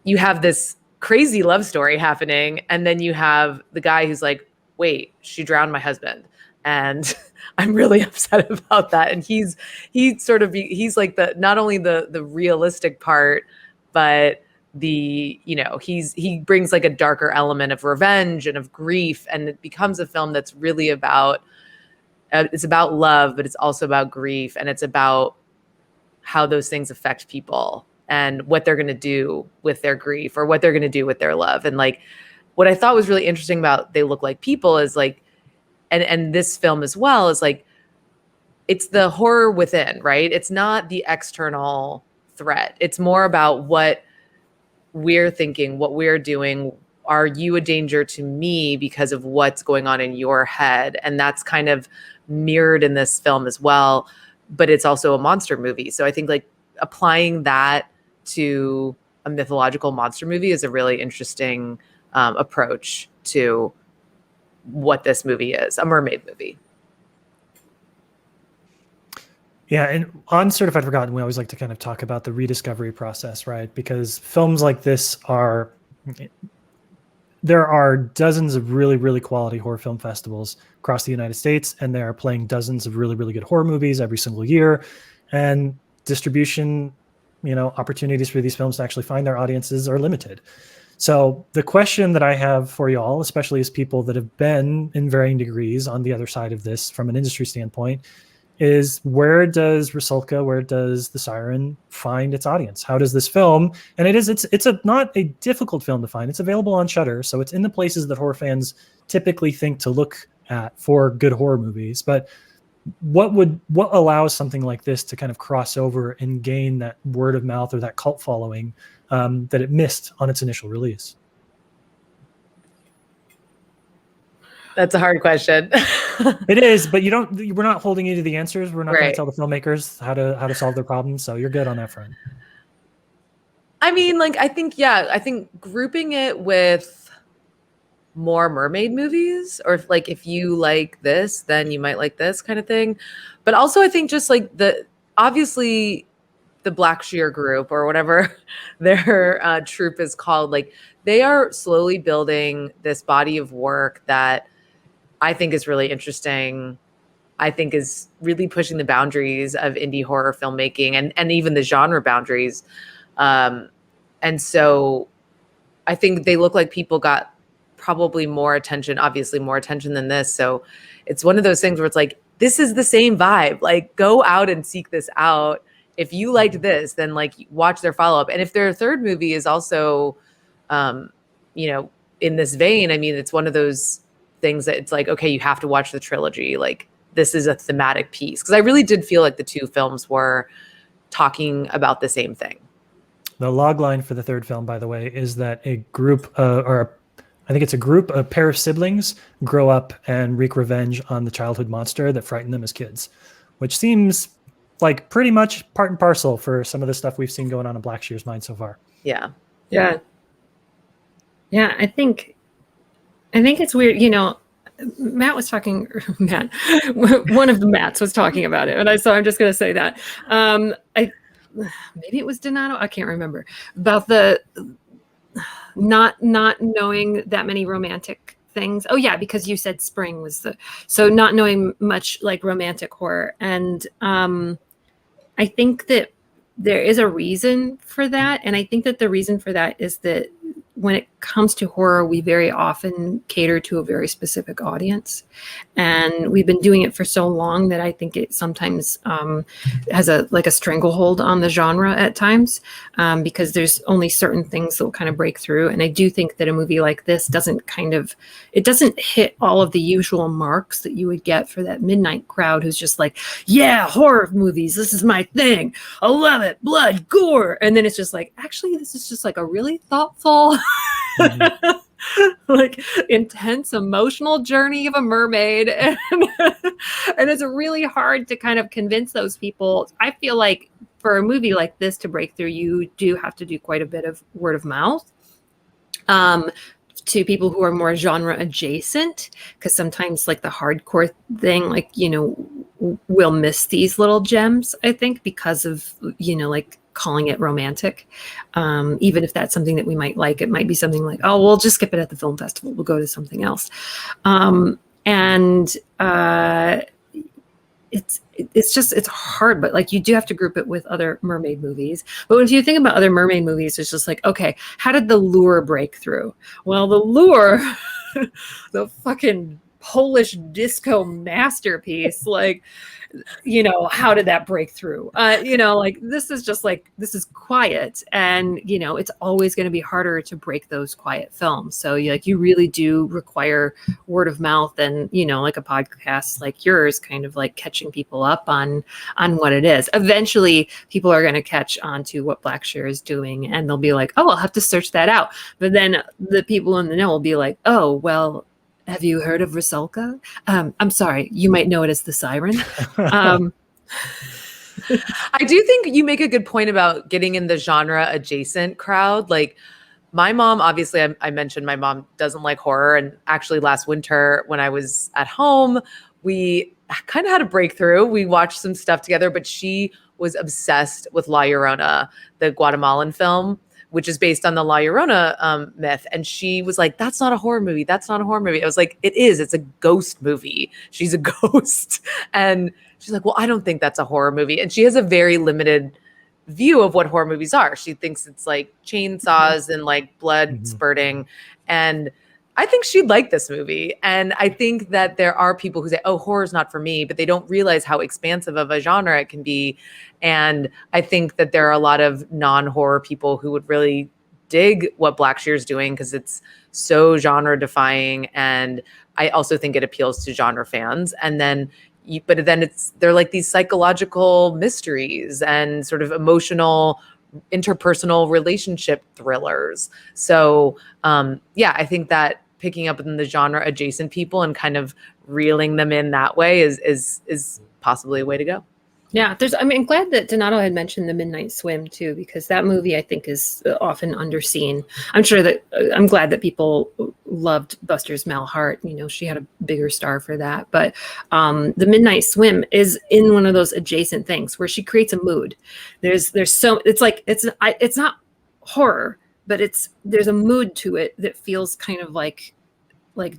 you have this crazy love story happening, and then you have the guy who's like, wait, she drowned my husband, and I'm really upset about that. And he's like not only the realistic part, but he brings like a darker element of revenge and of grief, and it becomes a film that's really about it's about love, but it's also about grief, and it's about how those things affect people and what they're going to do with their grief or what they're going to do with their love. And like, what I thought was really interesting about They Look Like People is like, and this film as well, is like, it's the horror within, right? It's not the external threat. It's more about what we're thinking, what we're doing, are you a danger to me because of what's going on in your head? And that's kind of mirrored in this film as well, but it's also a monster movie. So I think like applying that to a mythological monster movie is a really interesting approach to what this movie is, a mermaid movie. Yeah, and on Certified Forgotten, we always like to kind of talk about the rediscovery process, right? Because films like this there are dozens of really, really quality horror film festivals across the United States, and they are playing dozens of really, really good horror movies every single year. And distribution, opportunities for these films to actually find their audiences are limited. So the question that I have for you all, especially as people that have been in varying degrees on the other side of this from an industry standpoint, is where does Rusalka, where does the Siren find its audience? How does this film, and it's not a difficult film to find. It's available on Shudder, so it's in the places that horror fans typically think to look at for good horror movies. But what allows something like this to kind of cross over and gain that word of mouth or that cult following that it missed on its initial release? That's a hard question. It is, but we're not holding you to the answers. We're not going Right. to tell the filmmakers how to solve their problems. So you're good on that front. I mean, like, I think grouping it with more mermaid movies, or if you like this, then you might like this kind of thing. But also I think just like obviously the Blackshear group or whatever their troupe is called, like they are slowly building this body of work that I think is really interesting. I think is really pushing the boundaries of indie horror filmmaking and even the genre boundaries. And so I think they look like people got probably more attention, obviously more attention than this. So it's one of those things where it's like, this is the same vibe. Like go out and seek this out. If you liked this, then like watch their follow-up. And if their third movie is also, in this vein, I mean, it's one of those things that it's like, okay, you have to watch the trilogy. Like this is a thematic piece. Cause I really did feel like the two films were talking about the same thing. The log line for the third film, by the way, is that a group a pair of siblings grow up and wreak revenge on the childhood monster that frightened them as kids, which seems like pretty much part and parcel for some of the stuff we've seen going on in Blackshear's mind so far. Yeah. Yeah. Yeah. I think it's weird. Matt was talking, one of the Matts was talking about it. And so I'm just going to say that. Maybe it was Donato. I can't remember about the not knowing that many romantic things. Oh yeah. Because you said spring was so not knowing much like romantic horror. And I think that there is a reason for that. And I think that the reason for that is that when it comes to horror, we very often cater to a very specific audience. And we've been doing it for so long that I think it sometimes has a stranglehold on the genre at times, because there's only certain things that will kind of break through. And I do think that a movie like this doesn't hit all of the usual marks that you would get for that midnight crowd who's just like, yeah, horror movies, this is my thing. I love it. Blood, gore. And then it's just like, actually, this is just like a really thoughtful, like intense emotional journey of a mermaid. And it's really hard to kind of convince those people. I feel like for a movie like this to break through, you do have to do quite a bit of word of mouth to people who are more genre adjacent, because sometimes like the hardcore thing, like, we'll miss these little gems, I think, because of, like calling it romantic. Even if that's something that we might like, it might be something like, oh, we'll just skip it at the film festival. We'll go to something else. It's hard, but like you do have to group it with other mermaid movies. But when you think about other mermaid movies, it's just like, okay, how did the lure break through? Well, the lure, the fucking Polish disco masterpiece. Like, you know, how did that break through? You know, like this is quiet, and you know, it's always going to be harder to break those quiet films. So you really do require word of mouth, and you know, like a podcast like yours, kind of like catching people up on what it is. Eventually, people are going to catch on to what Blackshear is doing, and they'll be like, oh, I'll have to search that out. But then the people in the know will be like, oh, well, have you heard of Rusalka? I'm sorry, you might know it as the Siren. I do think you make a good point about getting in the genre adjacent crowd. Like my mom, obviously, I mentioned my mom doesn't like horror. And actually last winter when I was at home, we kind of had a breakthrough. We watched some stuff together, but she was obsessed with La Llorona, the Guatemalan film, which is based on the La Llorona myth. And she was like, that's not a horror movie. That's not a horror movie. I was like, it is. It's a ghost movie. She's a ghost. And she's like, well, I don't think that's a horror movie. And she has a very limited view of what horror movies are. She thinks it's like chainsaws and like blood spurting. And I think she'd like this movie. And I think that there are people who say, oh, horror's not for me, but they don't realize how expansive of a genre it can be. And I think that there are a lot of non-horror people who would really dig what Blackshear is doing because it's so genre defying. And I also think it appeals to genre fans. And then but then they're like these psychological mysteries and sort of emotional interpersonal relationship thrillers. So yeah, I think that picking up in the genre adjacent people and kind of reeling them in that way is possibly a way to go. Yeah, I'm glad that Donato had mentioned The Midnight Swim too, because that movie I think is often underseen. I'm glad that people loved Buster's Malhart. You know, she had a bigger star for that. But The Midnight Swim is in one of those adjacent things where she creates a mood. It's not horror, but there's a mood to it that feels kind of like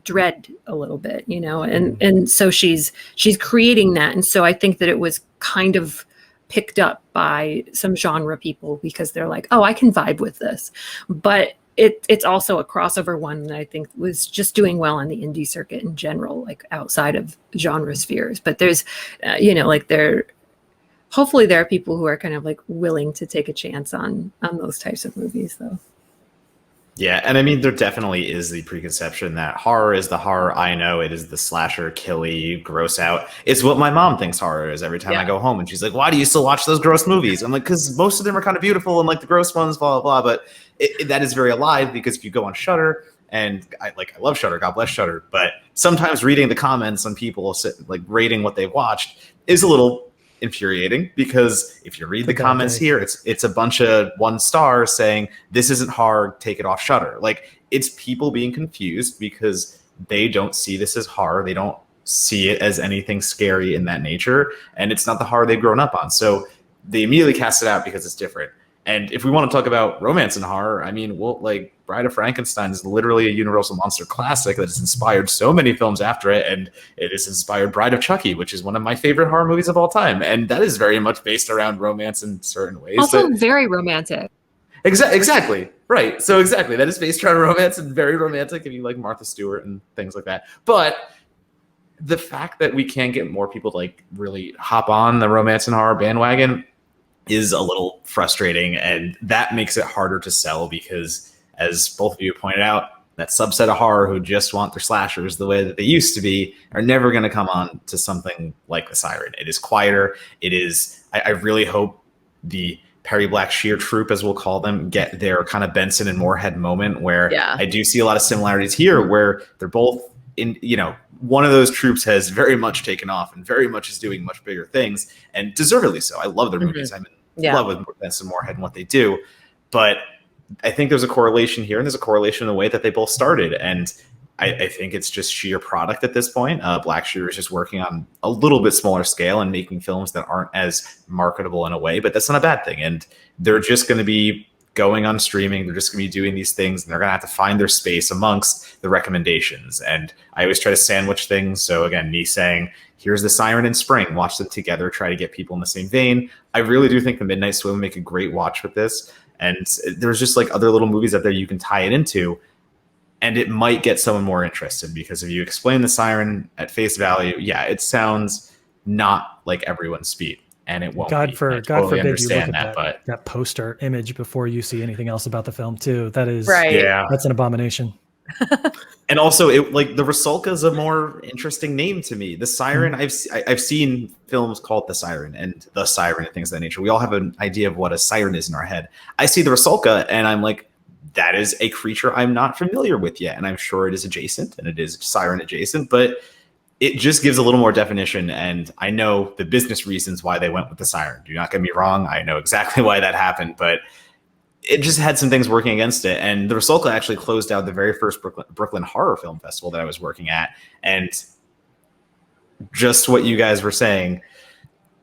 dread a little bit, you know, and so she's creating that. And so I think that it was kind of picked up by some genre people because they're like, oh, I can vibe with this. But it's also a crossover one that I think was just doing well on the indie circuit in general, like outside of genre spheres. But there's, you know, like hopefully there are people who are kind of like willing to take a chance on those types of movies though. Yeah, and I mean, there definitely is the preconception that horror is the horror I know. It is the slasher, killy, gross out. It's what my mom thinks horror is every time I go home. And she's like, why do you still watch those gross movies? I'm like, because most of them are kind of beautiful and like the gross ones, blah, blah, blah. But that is very alive because if you go on Shudder, and I love Shudder, God bless Shudder. But sometimes reading the comments on people like rating what they've watched is a little infuriating because if you read the comments here, it's a bunch of 1 star saying this isn't horror, take it off Shudder. Like it's people being confused because they don't see this as horror, they don't see it as anything scary in that nature, and it's not the horror they've grown up on, so they immediately cast it out because it's different. And if we want to talk about romance and horror, I mean, well, like Bride of Frankenstein is literally a Universal Monster classic that has inspired so many films after it. And it has inspired Bride of Chucky, which is one of my favorite horror movies of all time. And that is very much based around romance in certain ways. Also very romantic. Exactly. Right. So exactly. That is based around romance and very romantic if you like Martha Stewart and things like that. But the fact that we can't get more people to like really hop on the romance and horror bandwagon is a little frustrating, and that makes it harder to sell because, as both of you pointed out, that subset of horror who just want their slashers the way that they used to be are never going to come on to something like the Siren. It is quieter. It is. I really hope the Perry Blackshear troupe, as we'll call them, get their kind of Benson and Moorhead moment where I do see a lot of similarities here, where they're both in. You know, one of those troops has very much taken off and very much is doing much bigger things, and deservedly so. I love their movies. I'm in love with Benson and Moorhead and what they do, but I think there's a correlation here, and there's a correlation in the way that they both started, and I think it's just sheer product at this point. Blackshear is just working on a little bit smaller scale and making films that aren't as marketable in a way, but that's not a bad thing. And they're just going to be going on streaming. They're just going to be doing these things, and they're going to have to find their space amongst the recommendations. And I always try to sandwich things. So again, me saying, here's the Siren in spring, watch them together, try to get people in the same vein. I really do think The Midnight Swim would make a great watch with this. And there's just like other little movies out there you can tie it into. and it might get someone more interested, because if you explain the Siren at face value, yeah, it sounds not like everyone's speed, and it won't. God be. forbid you look at that poster image before you see anything else about the film too. That is that's an abomination. And also, the Rusalka is a more interesting name to me. The Siren, I've seen films called The Siren and The Siren and things of that nature. We all have an idea of what a siren is in our head. I see the Rusalka and I'm like, that is a creature I'm not familiar with yet. And I'm sure it is adjacent, and it is siren adjacent, but it just gives a little more definition. And I know the business reasons why they went with the Siren. Do not get me wrong. I know exactly why that happened, but it just had some things working against it. And the Rusalka actually closed out the very first Brooklyn Horror Film Festival that I was working at. And just what you guys were saying,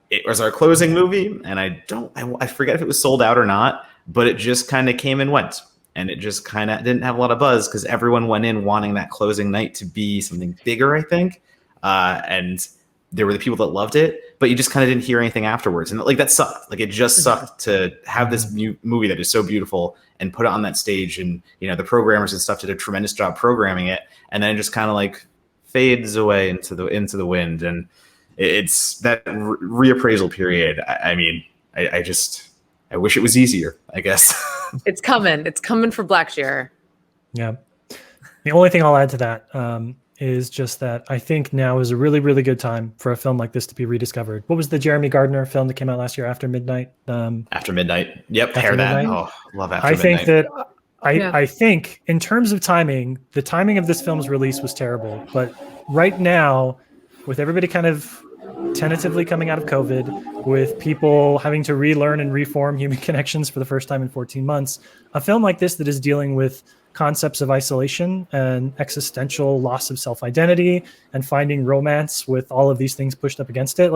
it was our closing movie. And I forget if it was sold out or not, but it just kind of came and went. And it just kind of didn't have a lot of buzz because everyone went in wanting that closing night to be something bigger, I think. And there were the people that loved it, but you just kind of didn't hear anything afterwards. And that sucked. It just sucked to have this new movie that is so beautiful and put it on that stage. And, the programmers and stuff did a tremendous job programming it. And then it just kind of fades away into the wind. And it's that reappraisal period. I wish it was easier, I guess. It's coming. It's coming for Blackshear. Yeah. The only thing I'll add to that is just that I think now is a really, really good time for a film like this to be rediscovered. What was the Jeremy Gardner film that came out last year, After Midnight? After Midnight. Yep. After Midnight? Oh, love After Midnight. I think that I think in terms of timing, the timing of this film's release was terrible. But right now, with everybody kind of tentatively coming out of COVID, with people having to relearn and reform human connections for the first time in 14 months, a film like this that is dealing with concepts of isolation and existential loss of self-identity and finding romance with all of these things pushed up against it.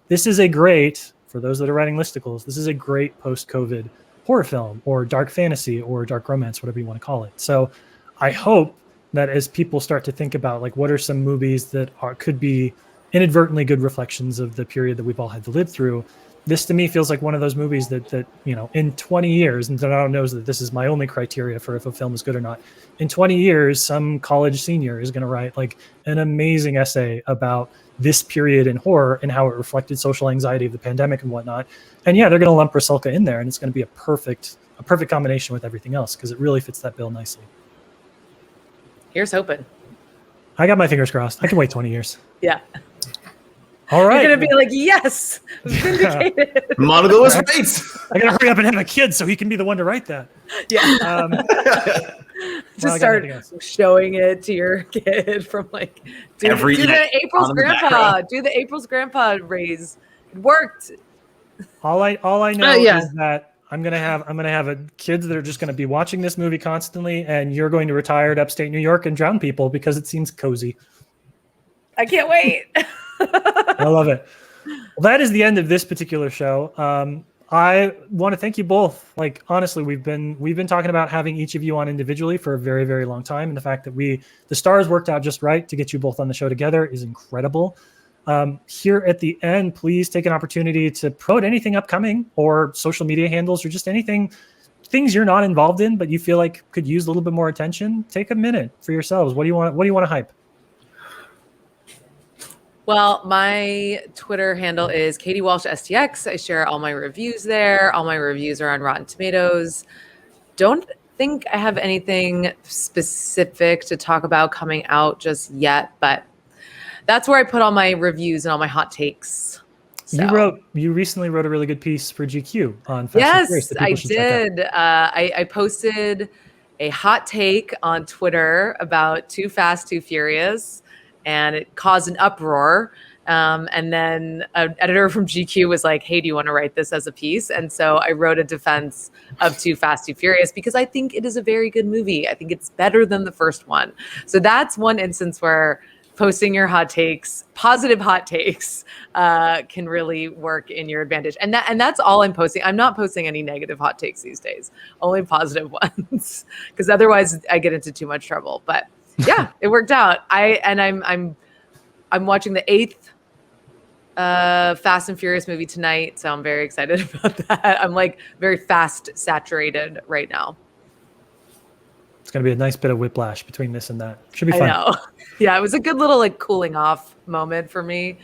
This is a great, for those that are writing listicles, this is a great post-COVID horror film or dark fantasy or dark romance, whatever you want to call it. So I hope that as people start to think about what are some movies that could be inadvertently good reflections of the period that we've all had to live through, this to me feels like one of those movies that in 20 years, and Donato knows that this is my only criteria for if a film is good or not. In 20 years, some college senior is going to write an amazing essay about this period in horror and how it reflected social anxiety of the pandemic and whatnot. And yeah, they're going to lump Rusalka in there, and it's going to be a perfect combination with everything else because it really fits that bill nicely. Here's hoping. I got my fingers crossed. I can wait 20 years. Yeah. All right. You're going to be yes, vindicated. Monaco was right. I got to hurry up and have a kid so he can be the one to write that. Yeah. Just start showing it to your kid from do the April's grandpa. Do the April's grandpa raise. It worked. All I know is that I'm gonna have kids that are just gonna be watching this movie constantly, and you're going to retire to upstate New York and drown people because it seems cozy. I can't wait. I love it. Well, that is the end of this particular show. I want to thank you both. Honestly, we've been talking about having each of you on individually for a very, very long time, and the fact that the stars worked out just right to get you both on the show together is incredible. Here at the end, please take an opportunity to promote anything upcoming or social media handles or just things you're not involved in, but you feel like could use a little bit more attention. Take a minute for yourselves. What do you want to hype? Well, my Twitter handle is Katie Walsh STX. I share all my reviews there. All my reviews are on Rotten Tomatoes. Don't think I have anything specific to talk about coming out just yet, but that's where I put all my reviews and all my hot takes. So. You recently wrote a really good piece for GQ on Fast and Furious. Yes, I did. I posted a hot take on Twitter about Too Fast, Too Furious, and it caused an uproar. And then an editor from GQ was like, hey, do you want to write this as a piece? And so I wrote a defense of Too Fast, Too Furious because I think it is a very good movie. I think it's better than the first one. So that's one instance where posting your hot takes, positive hot takes, can really work in your advantage. And that's all I'm posting. I'm not posting any negative hot takes these days, only positive ones, because otherwise I get into too much trouble. But yeah, it worked out. I'm watching the 8th Fast and Furious movie tonight, so I'm very excited about that. I'm very fast saturated right now. It's going to be a nice bit of whiplash between this and that. Should be fun. I know. Yeah, it was a good little like cooling off moment for me.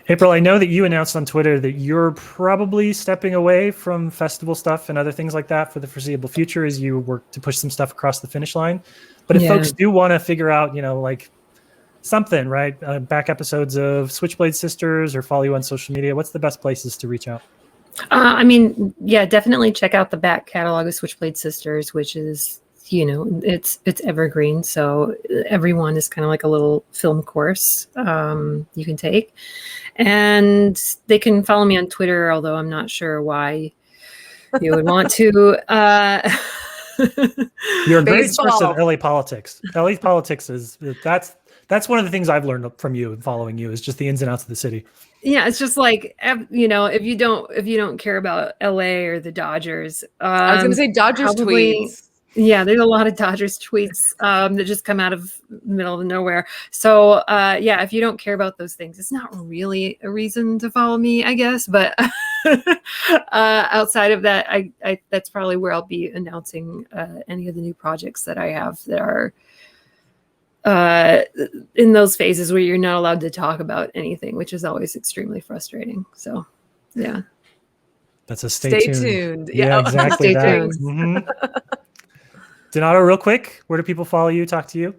April, I know that you announced on Twitter that you're probably stepping away from festival stuff and other things like that for the foreseeable future as you work to push some stuff across the finish line. But if folks do want to figure out, like something, right? Back episodes of Switchblade Sisters or follow you on social media, what's the best places to reach out? Definitely check out the back catalog of Switchblade Sisters, which is, it's evergreen. So everyone is kind of like a little film course you can take. And they can follow me on Twitter, although I'm not sure why you would want to. You're a great source of LA politics. LA politics that's one of the things I've learned from you and following you is just the ins and outs of the city. Yeah, it's just like, if you don't care about LA or the Dodgers, I was going to say Dodgers tweets. Yeah, there's a lot of Dodgers tweets that just come out of the middle of nowhere. So if you don't care about those things, it's not really a reason to follow me, I guess. But outside of that, I that's probably where I'll be announcing any of the new projects that I have that are in those phases where you're not allowed to talk about anything, which is always extremely frustrating. So, yeah. That's a stay tuned. Yeah, exactly. Stay tuned. Mm-hmm. Donato, real quick, where do people follow you, talk to you?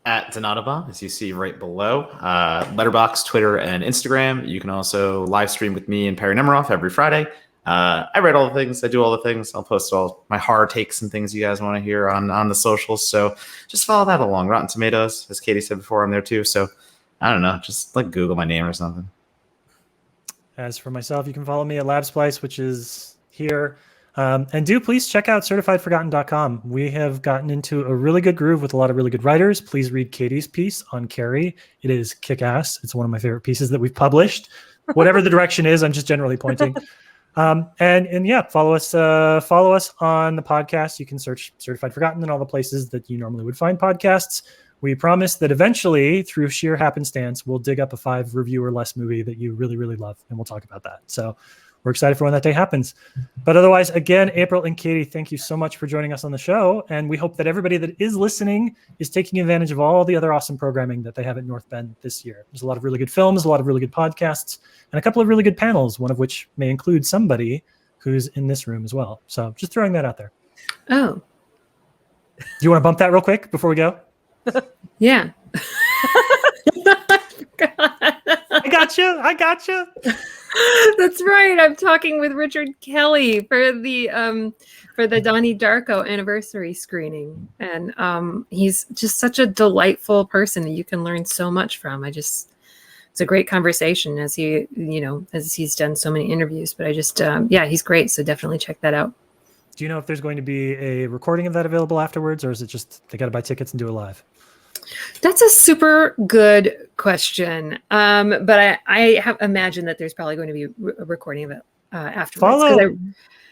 At Donatobomb, as you see right below. Letterboxd, Twitter, and Instagram. You can also live stream with me and Perry Nemiroff every Friday. I write all the things. I do all the things. I'll post all my horror takes and things you guys want to hear on the socials. So just follow that along. Rotten Tomatoes, as Katie said before, I'm there too. So I don't know, just like Google my name or something. As for myself, you can follow me at LabSplice, which is here. And do please check out CertifiedForgotten.com. We have gotten into a really good groove with a lot of really good writers. Please read Katie's piece on Carrie. It is kick-ass. It's one of my favorite pieces that we've published. Whatever the direction is, I'm just generally pointing. Follow us on the podcast. You can search Certified Forgotten in all the places that you normally would find podcasts. We promise that eventually, through sheer happenstance, we'll dig up a 5 review or less movie that you really, really love, and we'll talk about that. So we're excited for when that day happens. But otherwise, again, April and Katie, thank you so much for joining us on the show. And we hope that everybody that is listening is taking advantage of all the other awesome programming that they have at North Bend this year. There's a lot of really good films, a lot of really good podcasts, and a couple of really good panels, one of which may include somebody who's in this room as well. So just throwing that out there. Oh. Do you want to bump that real quick before we go? Yeah. I got you. That's right. I'm talking with Richard Kelly for the Donnie Darko anniversary screening, and he's just such a delightful person that you can learn so much from. It's a great conversation as he's done so many interviews. But he's great. So definitely check that out. Do you know if there's going to be a recording of that available afterwards, or is it just they got to buy tickets and do it live? That's a super good question. But I have imagined that there's probably going to be a recording of it afterwards. Follow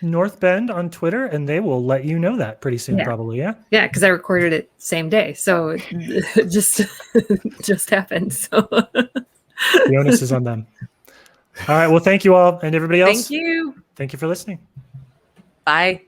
North Bend on Twitter, and they will let you know that pretty soon, probably. Yeah. Yeah, because I recorded it same day, so it just happened. So the onus is on them. All right. Well, thank you all, and everybody else. Thank you. Thank you for listening. Bye.